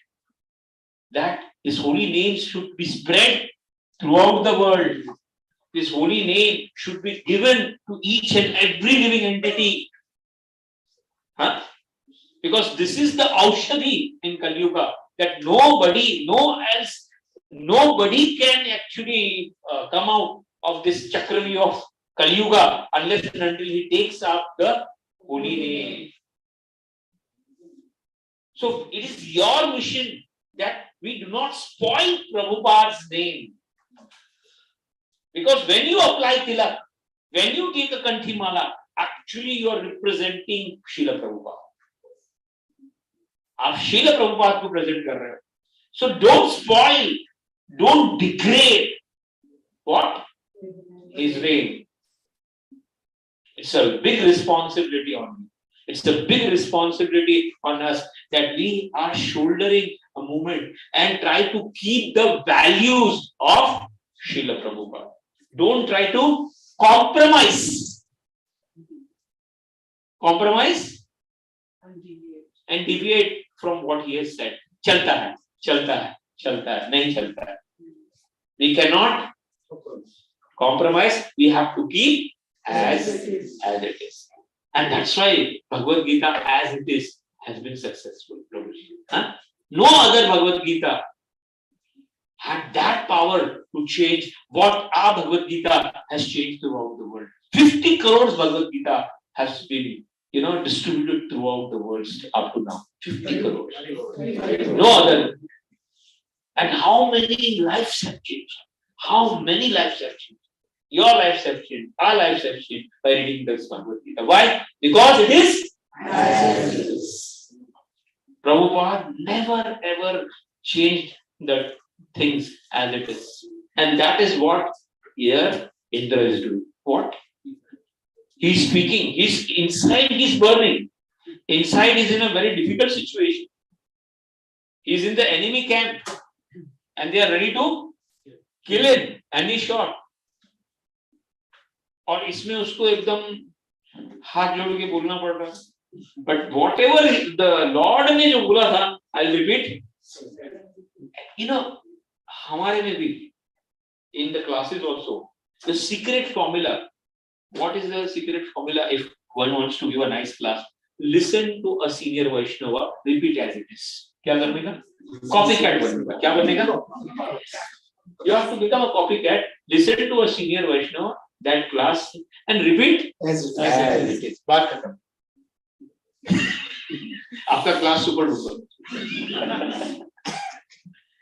that his holy name should be spread throughout the world. This holy name should be given to each and every living entity. Huh? Because this is the Aushadhi in Kali Yuga, that nobody can actually come out of this chakrali of Kali Yuga unless and until he takes up the holy name. So it is your mission that we do not spoil Prabhupada's name. Because when you apply tilak, when you take a kanthi mala, actually you are representing Srila Prabhupada. आप Srila Prabhupada को present कर रहे हो. So don't spoil, don't degrade what? His name. It's a big responsibility on you. It's a big responsibility on us that we are shouldering a movement and try to keep the values of Srila Prabhupada. Don't try to compromise. Compromise and deviate from what he has said. चलता है, नहीं चलता है. We cannot compromise. We have to keep as it is. And that's why Bhagavad Gita as it is has been successful. Huh? No other Bhagavad Gita had that power to change what our Bhagavad Gita has changed throughout the world. 50 crores Bhagavad Gita has been, distributed throughout the world up to now. 50 crores. No other. And how many lives have changed? How many lives have changed? Your lives have changed. Our lives have changed by reading this Bhagavad Gita. Why? Because it is as it is. Prabhupada never ever changed the things as it is. And that is what here Indra is doing. What? He's speaking. He's inside, he's burning. Inside he's in a very difficult situation. He's in the enemy camp. And they are ready to kill him. And he's shot. और इसमें उसको एकदम हाथ जोड़ के बोलना पड़ रहा है. But whatever the Lord ने जो बोला था, I'll repeat. हमारे में भी in the classes also, the secret formula. What is the secret formula if one wants to give a nice class? Listen to a senior Vaishnava, repeat as it is. क्या करने का? Copycat बनेगा. क्या बनेगा? You have to become a copycat. Listen to a senior Vaishnava, that class, and repeat as it is. बात खत्म. आपका class super duper.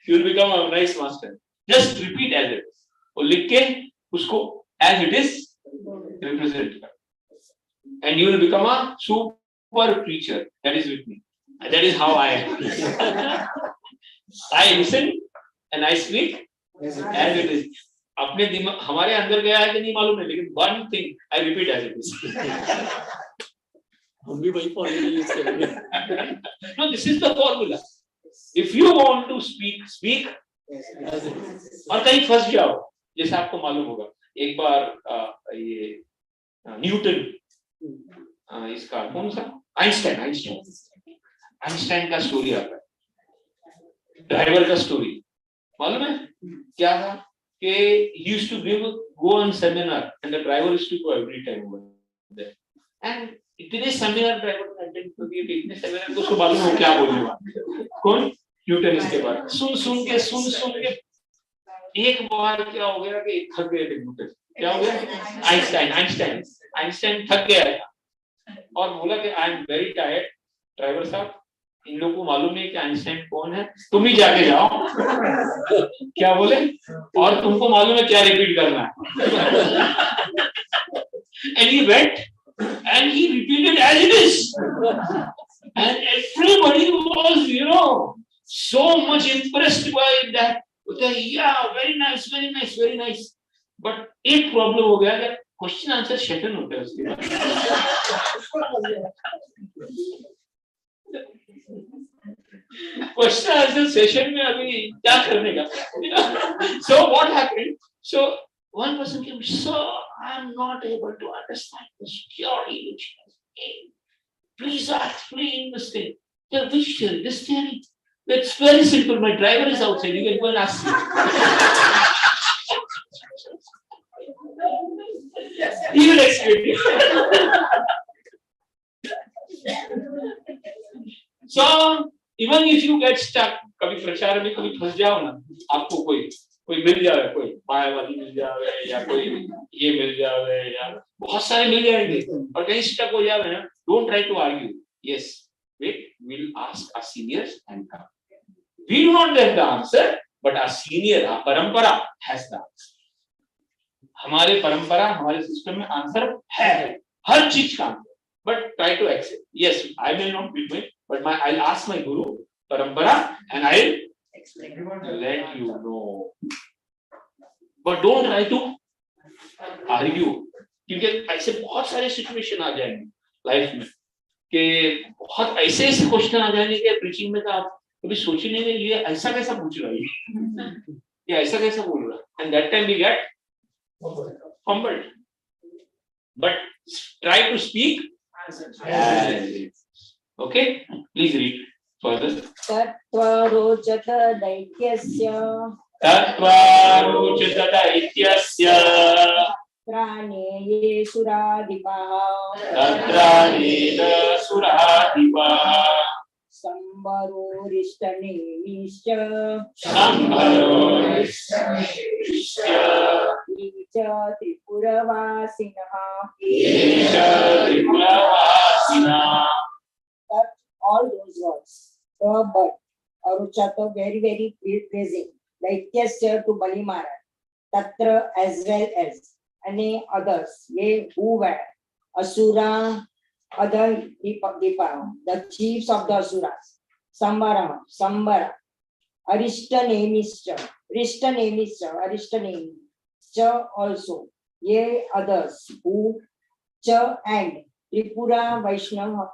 You will become a nice master. Just repeat as it is. और लिख के उसको as it is represent. And you will become a super preacher. That is with me. And that is how I am. I listen and I speak as it is. अपने दिमाग हमारे अंदर गया है कि नहीं मालूम है, लेकिन one thing I repeat as it is. हम भी वही फॉर्मूला यूज करेंगे. No, this is the formula. If you want to speak, speak. और कहीं फंस जाओ, जैसे आपको मालूम होगा एक बार ये न्यूटन, इसका कौन सा आइंस्टाइन का स्टोरी आता है, ड्राइवर का स्टोरी मालूम है क्या था कि he used to go on seminar and the driver used to go every time over there. And इतने सेमिनार ड्राइवर अटेंड कर दिए कि इतने सेमिनार को उसको मालूम हो क्या बोलने वाला कौन न्यूटन. इसके बाद सुन के एक बार क्या हो गया कि थक गए थे न्यूटन. क्या हो गया? आइंस्टाइन थक गया था और बोला कि I am very tired. Driver साहब, इन लोगों को मालूम नहीं कि आइंस्टाइन कौन है, तुम ही जाके जाओ. क्या बोले? और तुमको मालूम है क्या रिपीट करना है. And he went and he repeated as it is. And everybody was, so much impressed by that. Yeah, very nice. But एक प्रॉब्लम हो गया कि क्वेश्चन आंसर सेशन होता है उसके बाद. क्वेश्चन आंसर सेशन में अभी क्या करने का? So what happened? So one person came, sir, I am not able to understand this theory which has been. Please explain this thing. Which theory? This theory. It's very simple. My driver is outside. You can go and ask him. He will explain it. So even if you get stuck, कभी प्रचार में कभी फंस जाओ ना, आपको कोई मिल जाए, कोई मायावादी मिल जाए या कोई ये मिल जाए या बहुत सारे मिल जाएंगे और कहीं स्टक हो जाए ना, don't try to argue. Yes, wait, we'll ask our seniors and come. We do not have the answer, but our senior, our परंपरा has the answer. हमारे परंपरा, हमारे सिस्टम में आंसर है हर चीज का. But try to accept. Yes, I will not be doing, but I'll ask my guru, parampara, and I'll let you know. But don't try to argue. क्योंकि ऐसे बहुत सारे सिचुएशन आ जाएंगे लाइफ में कि बहुत ऐसे क्वेश्चन आ जाएंगे कि प्रीचिंग में आप कभी सोच ही नहीं ये ऐसा कैसा पूछ रहा है, ये ऐसा कैसा बोल रहा है. And that time we get humbled. But try to speak. Okay, please read further. तत्त्वारोचत दैत्यस्य त्राणेये सुराधिपः संवरोरिष्टनेमिश्च त्रिपुरवासिनः. All those words, the but, Aruchata, very praising, Daityasya to Bali Maharaj, Tatra as well as, and others, ye who were, Asura, other Dipa, the chiefs of the Asuras, Sambara, Arishtanemischa, also, ye others, who, Cha and Tripura Vaishnava,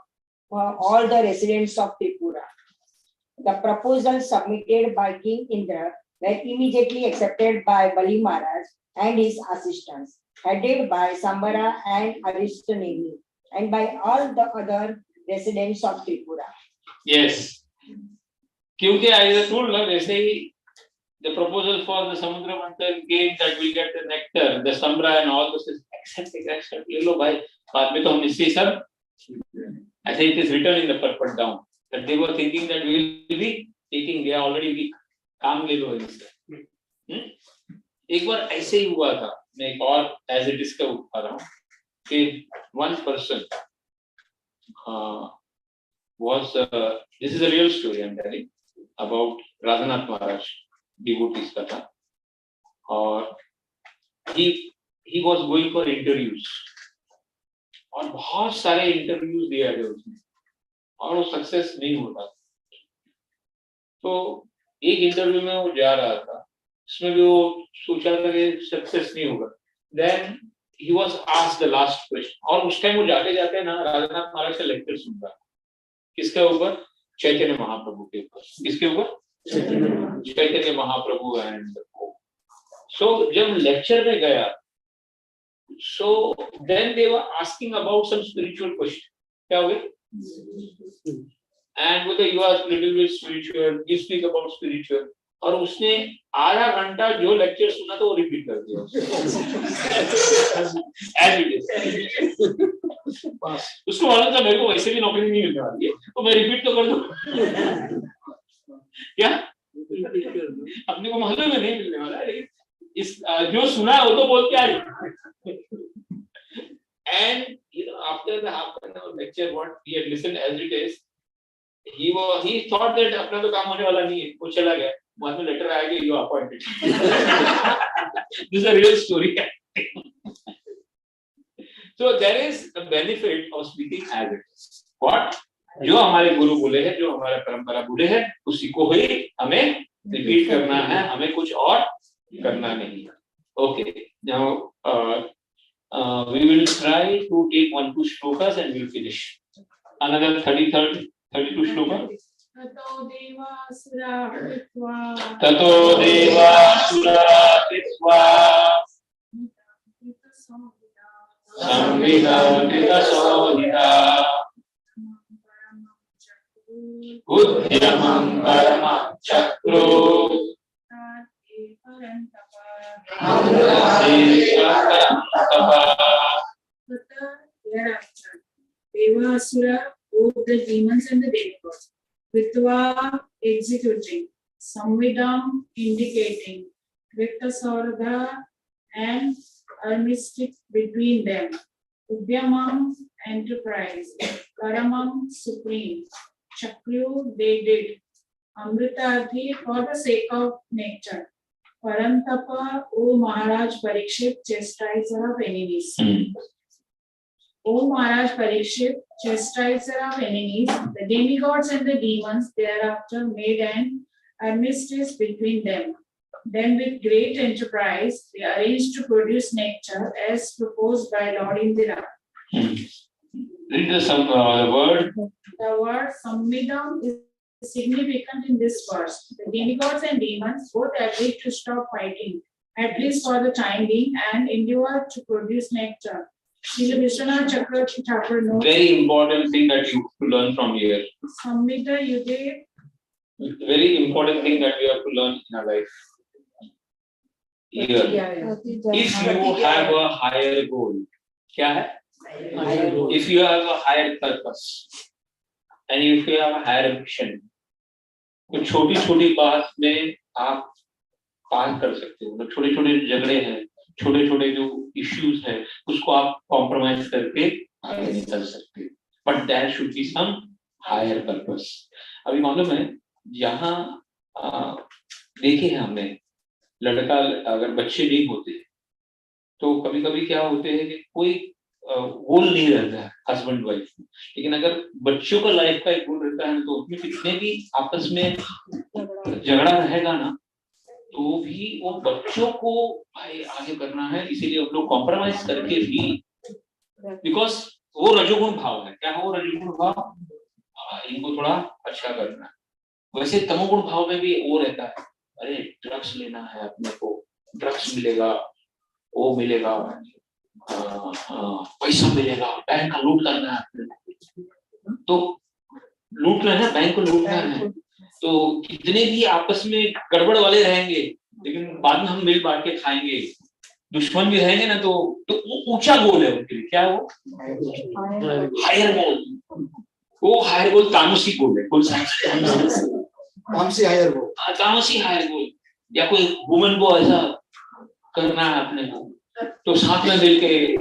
all the residents of Tripura. The proposals submitted by King Indra were immediately accepted by Bali Maharaj and his assistants, headed by Sambara and Arishtanemi, and by all the other residents of Tripura. Yes. क्योंकि I told her, they say the proposal for the Samudra Manthan came that we get the nectar, the Sambra and all this is accept. ले लो भाई, बाद में तो हम इससे सब. I think it is written in the purport down that they were thinking that we will be taking, they are already weak. काम ले लो इनसे. एक बार ऐसे ही हुआ था, मैं एक और as it is का उठा रहा हूँ कि one person was this is a real story I'm telling about Radhanath Maharaj, devotees का था, और he was going for interviews और बहुत सारे इंटरव्यूज दिया गया उसने और वो सक्सेस नहीं होता. तो एक इंटरव्यू में वो जा रहा था, उसमें भी वो सोचा था कि सक्सेस नहीं होगा. Then he was asked the last question. और उस टाइम वो जाते जाते ना राजनाथ महाराज का लेक्चर सुन रहा, किसके ऊपर? चैतन्य महाप्रभु के ऊपर. किसके ऊपर? चैतन्य महाप्रभु. एंड सो जब लेक्चर में गया, so then they were asking about some spiritual question. क्या हुए? And whether you are little bit spiritual, you speak about spiritual. और उसने आधा घंटा जो लेक्चर सुना तो वो रिपीट कर दिया as it is. उसको मालूम था मेरे को वैसे भी नौकरी नहीं मिलने वाली है, तो मैं रिपीट तो कर दूं. क्या अपने को मालूम है नहीं मिलने वाला है, लेकिन इस जो सुना है वो तो बोल के आए. And after the half an hour lecture, what he had listened as it is, he thought that अपना तो काम होने वाला नहीं है, वो चला गया. बाद में लेटर आया कि you are appointed. This is a real story. So there is a benefit of speaking as it is. What? जो हमारे गुरु बोले हैं, जो हमारा परंपरा बोले हैं, उसी को ही हमें रिपीट करना है, हमें कुछ और करना नहीं. Okay. Now we will try to take 1-2 shlokas and we'll finish. Another 32 shloka. Tato deva sura kitva samvidhanita sohita udyamam paramam chakru Devasura, both the demons and the demigods. Vitva, executing. Samvidam, indicating. Viktasaradha and armistice between them. Udyamam, enterprise. Karamam, supreme. Chakru, they did. Amritarthi, for the sake of nature. Parantapa, O Maharaj Parikshit, chastiser of enemies. O Maharaj Parikshit, chastiser of enemies, the demigods and the demons thereafter made an armistice between them. Then with great enterprise, they arranged to produce nectar as proposed by Lord Indira. Read the word. The word Samvidam is significant in this verse. The demigods and demons both agreed to stop fighting, at least for the time being, and endeavor to produce nectar. Srila Vishwanath Chakravarti Thakur notes. Very important thing that you have to learn from here. Samvida Yude. Very important thing that we have to learn in our life. Here, if you have a higher goal, क्या है? If you have a higher purpose and if you have a higher ambition, तो छोटी छोटी बात में आप पार कर सकते हो. मतलब छोटे छोटे झगड़े हैं, छोटे छोटे जो इश्यूज है, उसको आप कॉम्प्रोमाइज करके आगे निकल सकते हो. But there should be some higher purpose. अभी मालूम है यहाँ देखे हैं हमने, लड़का अगर बच्चे नहीं होते तो कभी कभी क्या होते हैं कि कोई गोल नहीं रहता है हस्बैंड वाइफ, लेकिन अगर बच्चों का लाइफ का एक गोल रहता है तो उसमें कितने भी आपस में झगड़ा रहेगा ना, तो भी वो बच्चों को भाई आगे करना है, इसीलिए हम लोग कॉम्प्रोमाइज करके भी, बिकॉज वो रजोगुण भाव है. क्या है वो रजोगुण भाव? इनको थोड़ा अच्छा करना है. वैसे तमोगुण भाव में भी वो रहता है, अरे ड्रग्स लेना है अपने को, ड्रग्स मिलेगा, वो मिलेगा, पैसा मिलेगा, बैंक का लूट करना है. तो लूटना है, बैंक को लूटना है, तो कितने भी आपस में गड़बड़ वाले रहेंगे, लेकिन बाद में हम मिल बांट के खाएंगे. दुश्मन भी रहेंगे ना, तो वो ऊंचा गोल है उनके लिए. क्या है वो? हायर गोल. वो हायर गोल तामसी गोल है. तामसी हायर गोल, तामसी हायर गोल. या कोई वुमन को ऐसा करना है अपने को, तो साथ में मिल के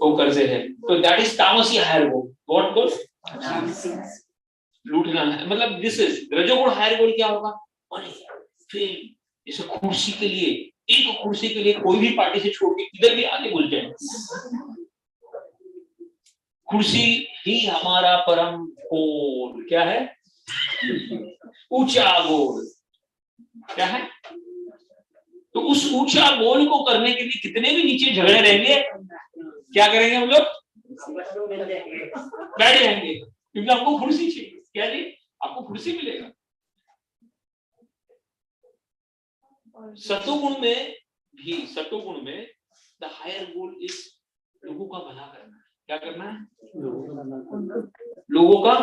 वो करते हैं, तो दैट इज तामसी हायर गोल. व्हाट गोल? लूटना है. मतलब दिस इज रजोगुण. हायर गोल क्या होगा? Money, fame. जैसे कुर्सी के लिए, एक कुर्सी के लिए कोई भी पार्टी से छोड़ के इधर भी आगे बोल जाए, कुर्सी ही हमारा परम गोल. क्या है? ऊंचा गोल. क्या है? तो उस ऊंचा गोल को करने के लिए कितने भी नीचे झगड़े रहेंगे, क्या करेंगे हम लोग? बैठ जाएंगे, क्योंकि हमको कुर्सी चाहिए। क्या जी? आपको कुर्सी मिलेगा। सतोगुण में भी, सतोगुण में द हायर गोल इज लोगों का भला करना। क्या करना है? लोगों का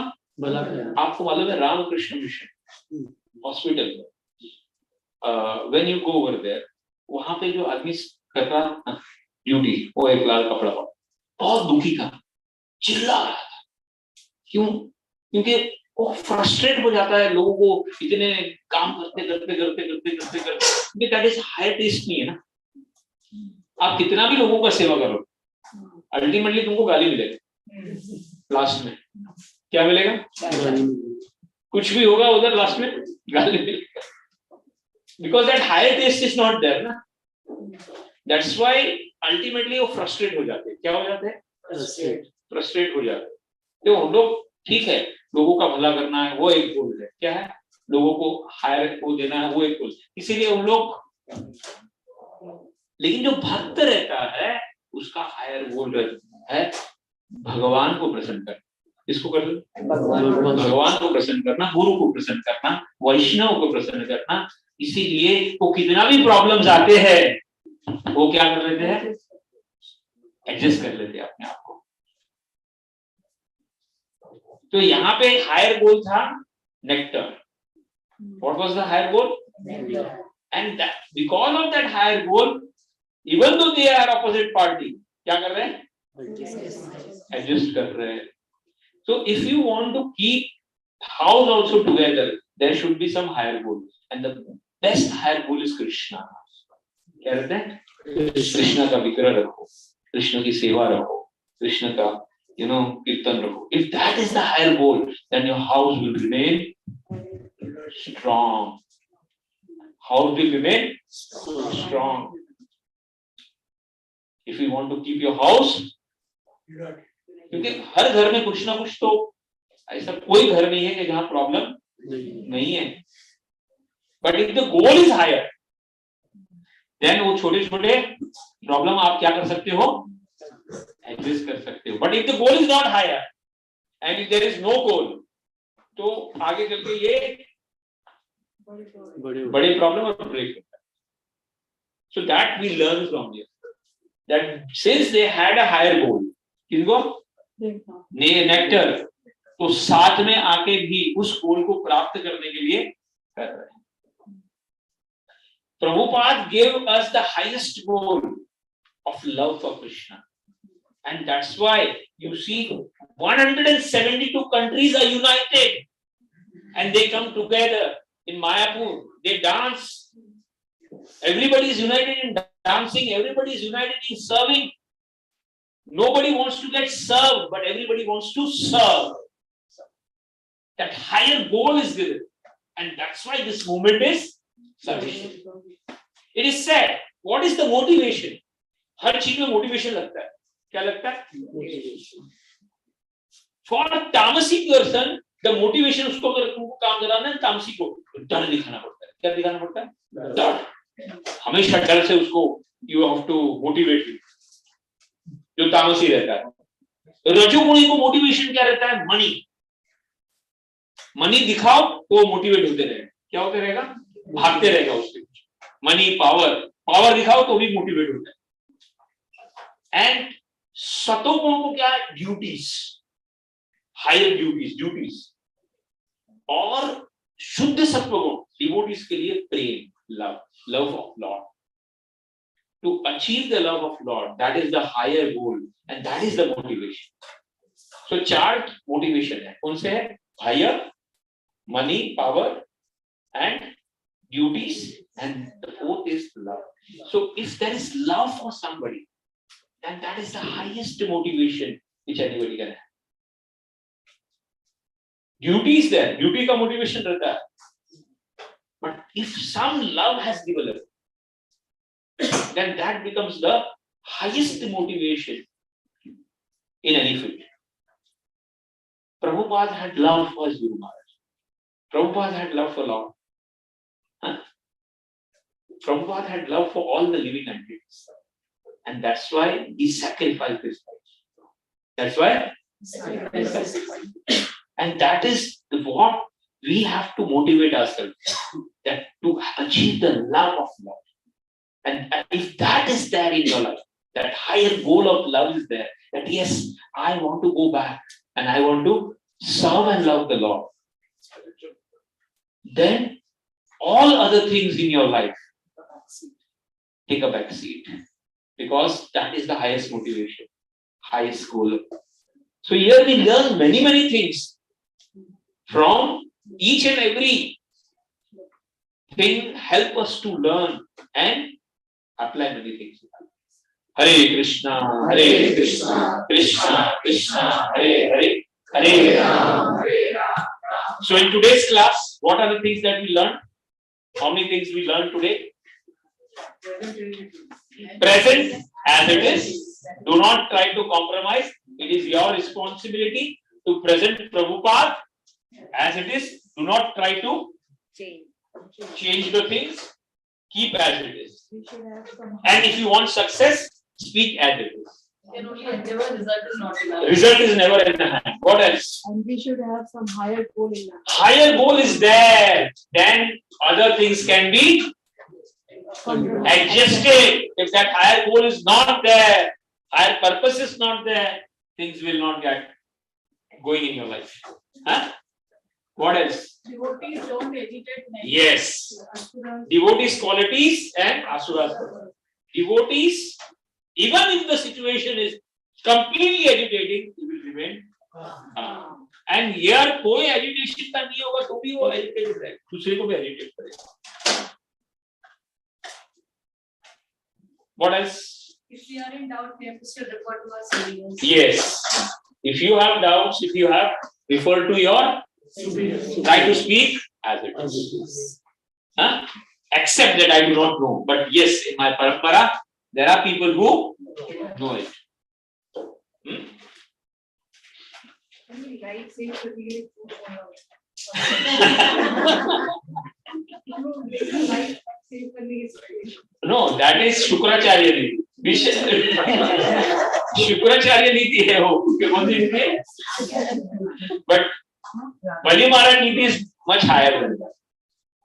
भला करना। आपको मालूम है रामकृष्ण मिशन हॉस्पिटल में when you go over there, वहां पे जो आदमी कर रहा था ड्यूटी, वो एक लाल कपड़ा पहना, बहुत दुखी था, चिल्ला रहा था। क्यों? क्योंकि वो फ्रस्ट्रेट हो जाता है लोगों को इतने काम करते करते करते करते करते करते, क्योंकि दैट इज हायर टेस्ट नहीं है ना। आप कितना भी लोगों का सेवा करो, अल्टीमेटली तुमको गाली मिलेगा लास्ट में। क्या मिलेगा? कुछ भी होगा उधर लास्ट में गाली मिलेगा, because that higher taste is not there ना। दैट्स व्हाई अल्टीमेटली वो फ्रस्ट्रेट हो जाते हैं। क्या हो जाते हैं? फ्रस्ट्रेट हो जाते हैं। तो हम लोग ठीक है, लोगों का भला करना है, वो एक गोल है। क्या है? लोगों को हायर को देना है, वो एक गोल। इसीलिए हम लोग, लेकिन जो भक्त रहता है उसका हायर गोल है भगवान को प्रसन्न करना। इसको कर भगवान को प्रसन्न करना, गुरु को प्रसन्न करना, वैष्णव को प्रसन्न करना। इसीलिए वो कितना भी प्रॉब्लम्स आते हैं वो क्या कर लेते हैं? एडजस्ट कर लेते हैं अपने आप को। तो यहाँ पे हायर गोल था nectar. What was the higher goal? And because of that higher goal, even though they are opposite party, क्या कर रहे हैं? एडजस्ट कर रहे हैं। So if you want to keep house also together, there should be some higher goal, and the best higher goal is Krishna. क्या रहता है? कृष्ण का विग्रह रखो, कृष्ण की सेवा रखो, कृष्ण का कीर्तन रखो. If that is the higher goal, then your house will remain strong. House will remain strong. If you want to keep your house, क्योंकि हर घर में कुछ ना कुछ तो, ऐसा कोई घर नहीं है कि जहां प्रॉब्लम नहीं है. But if the goal is higher, then वो छोटे छोटे प्रॉब्लम आप क्या कर सकते हो? एडजस्ट कर सकते हो. But if the goal is not higher and if there is no goal, तो आगे चल के ये बड़े प्रॉब्लम और ब्रेक होता है. So that we learn from here that since they had a higher goal, किसको? नेक्टर, तो साथ में आके भी उस गोल को प्राप्त करने के लिए कर रहे हैं. Prabhupada gave us the highest goal of love for Krishna, and that's why you see 172 countries are united and they come together in Mayapur. They dance. Everybody is united in dancing. Everybody is united in serving. Nobody wants to get served, but everybody wants to serve. That higher goal is given, and that's why this movement is sufficient. It is said, what is the motivation? हर चीज में motivation लगता है. क्या लगता है? For a तामसिक person, the motivation उसको अगर तुमको काम कराना है, तामसिक को डर दिखाना पड़ता है. क्या दिखाना पड़ता है? डर. हमेशा डर से उसको you have to motivate him. जो तामसी रहता है. रजोगुणी को मोटिवेशन क्या रहता है? मनी. मनी दिखाओ तो मोटिवेट होते रहेगा. क्या होते रहेगा? भागते रहेगा उसके पीछे. Money, power. पावर दिखाओ तो भी मोटिवेट होता है. एंड सतोगुण को क्या है? Duties, higher duties. और शुद्ध सत्वगुण डिवोटीज के लिए प्रेम, love of Lord. To achieve the love of Lord, that is the higher goal, and that is the motivation. So चार motivation है. कौन से है? Higher, money, power, and duties, and the fourth is love. So if there is love for somebody, then that is the highest motivation which anybody can have. Duty is there. Duty का motivation रहता है. But if some love has developed, then that becomes the highest motivation in any field. Prabhupada had love for his Guru Maharaj. Prabhupada had love for Lord. Prabhupada had love for all the living entities. And that's why he sacrificed his life. That's why. And that is what we have to motivate ourselves, that to achieve the love of love. And if that is there in your life, that higher goal of love is there, that yes, I want to go back and I want to serve and love the Lord, then all other things in your life take a back seat, because that is the highest motivation, highest goal. So here we learn many, many things from each and every thing, help us to learn and apply many things. Hare Krishna, Krishna Krishna, Hare Hare, Hare Rama, Hare Rama. So in today's class, what are the things that we learned? How many things we learned today? Present as it is. Do not try to compromise. It is your responsibility to present Prabhupada as it is. Do not try to change the things. Keep as it is. And if you want success, speak as it is. Can only endeavor, result is not enough. Result is never in the hand. What else? And we should have some higher goal in life. Higher goal is there. Then other things can be adjusted. If that higher goal is not there, higher purpose is not there, things will not get going in your life. Huh? What else? Devotees don't agitate men. Yes. Asuras. Devotees' qualities and asuras. Devotees, even if the situation is completely agitating, he will remain calm. And here कोई agitation का नहीं होगा तो भी वो agitated है, दूसरे को भी agitate करेगा. What else? If we are in doubt, we have to still refer to our seniors. Yes. If you have doubts, if you have, refer to your, try to speak as it is. Huh? Accept that I do not know. But yes, in my parampara, there are people who know it. Right, say to really No, that is Shukracharya Niti. Shukracharya Niti hai wo. But Bali Maharaj Niti is much higher than that.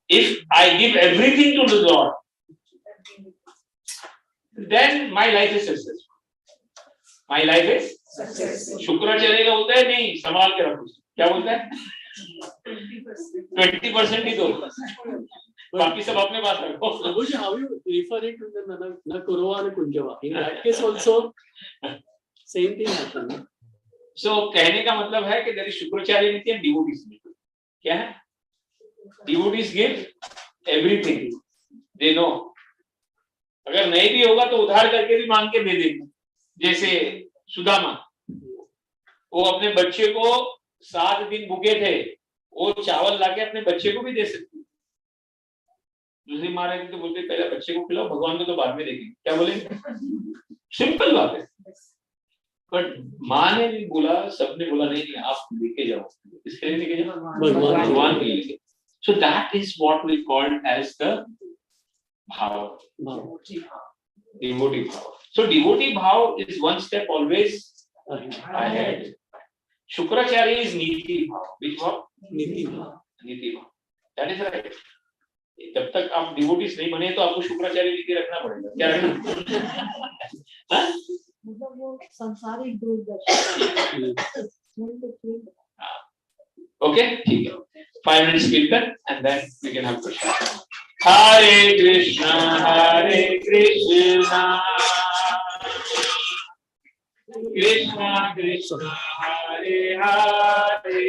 If I give everything to the Lord, then my life is successful. My life is successful. Shukracharya का बोलता है नहीं, संभाल के रखो. क्या बोलता है? 20% ही दो. बाकी सब अपने पास रखो. Prabhuji, how you refer it to the Nakurova and Kunjava? In that case also, same thing happened. So कहने का मतलब है कि there is शुक्राचार्य नीति and devotees नीति. क्या है? Devotees give everything. They know. अगर नहीं भी होगा तो उधार करके भी मांग के दे देंगे. जैसे सुदामा, वो अपने बच्चे को 7 दिन भूखे थे, वो चावल लाके अपने बच्चे को भी दे सकते. दूसरी माँ रहती तो बोलते पहले बच्चे को खिलाओ, भगवान को तो बाद में देखेंगे. क्या बोलेंगे? सिंपल बात है. बट माँ ने भी बोला, सबने बोला नहीं आप लेके जाओ. इसके लिए लेके जाओ, भगवान के लिए. So that is what we call as the bhava. Devotee bhava. So devotee bhava is one step always ahead. Shukracharya is niti bhava. Which bhava? Niti bhava. Niti bhava. That is right. जब तक आप devotees नहीं बने तो आपको शुक्राचार्य नीति रखना पड़ेगा. क्या रखना? मतलब वो संसारिक दूरदर्शन. Okay, ठीक है. 5 minutes kirtan and then we can have question. Hare Krishna, Krishna Krishna, Hare Hare.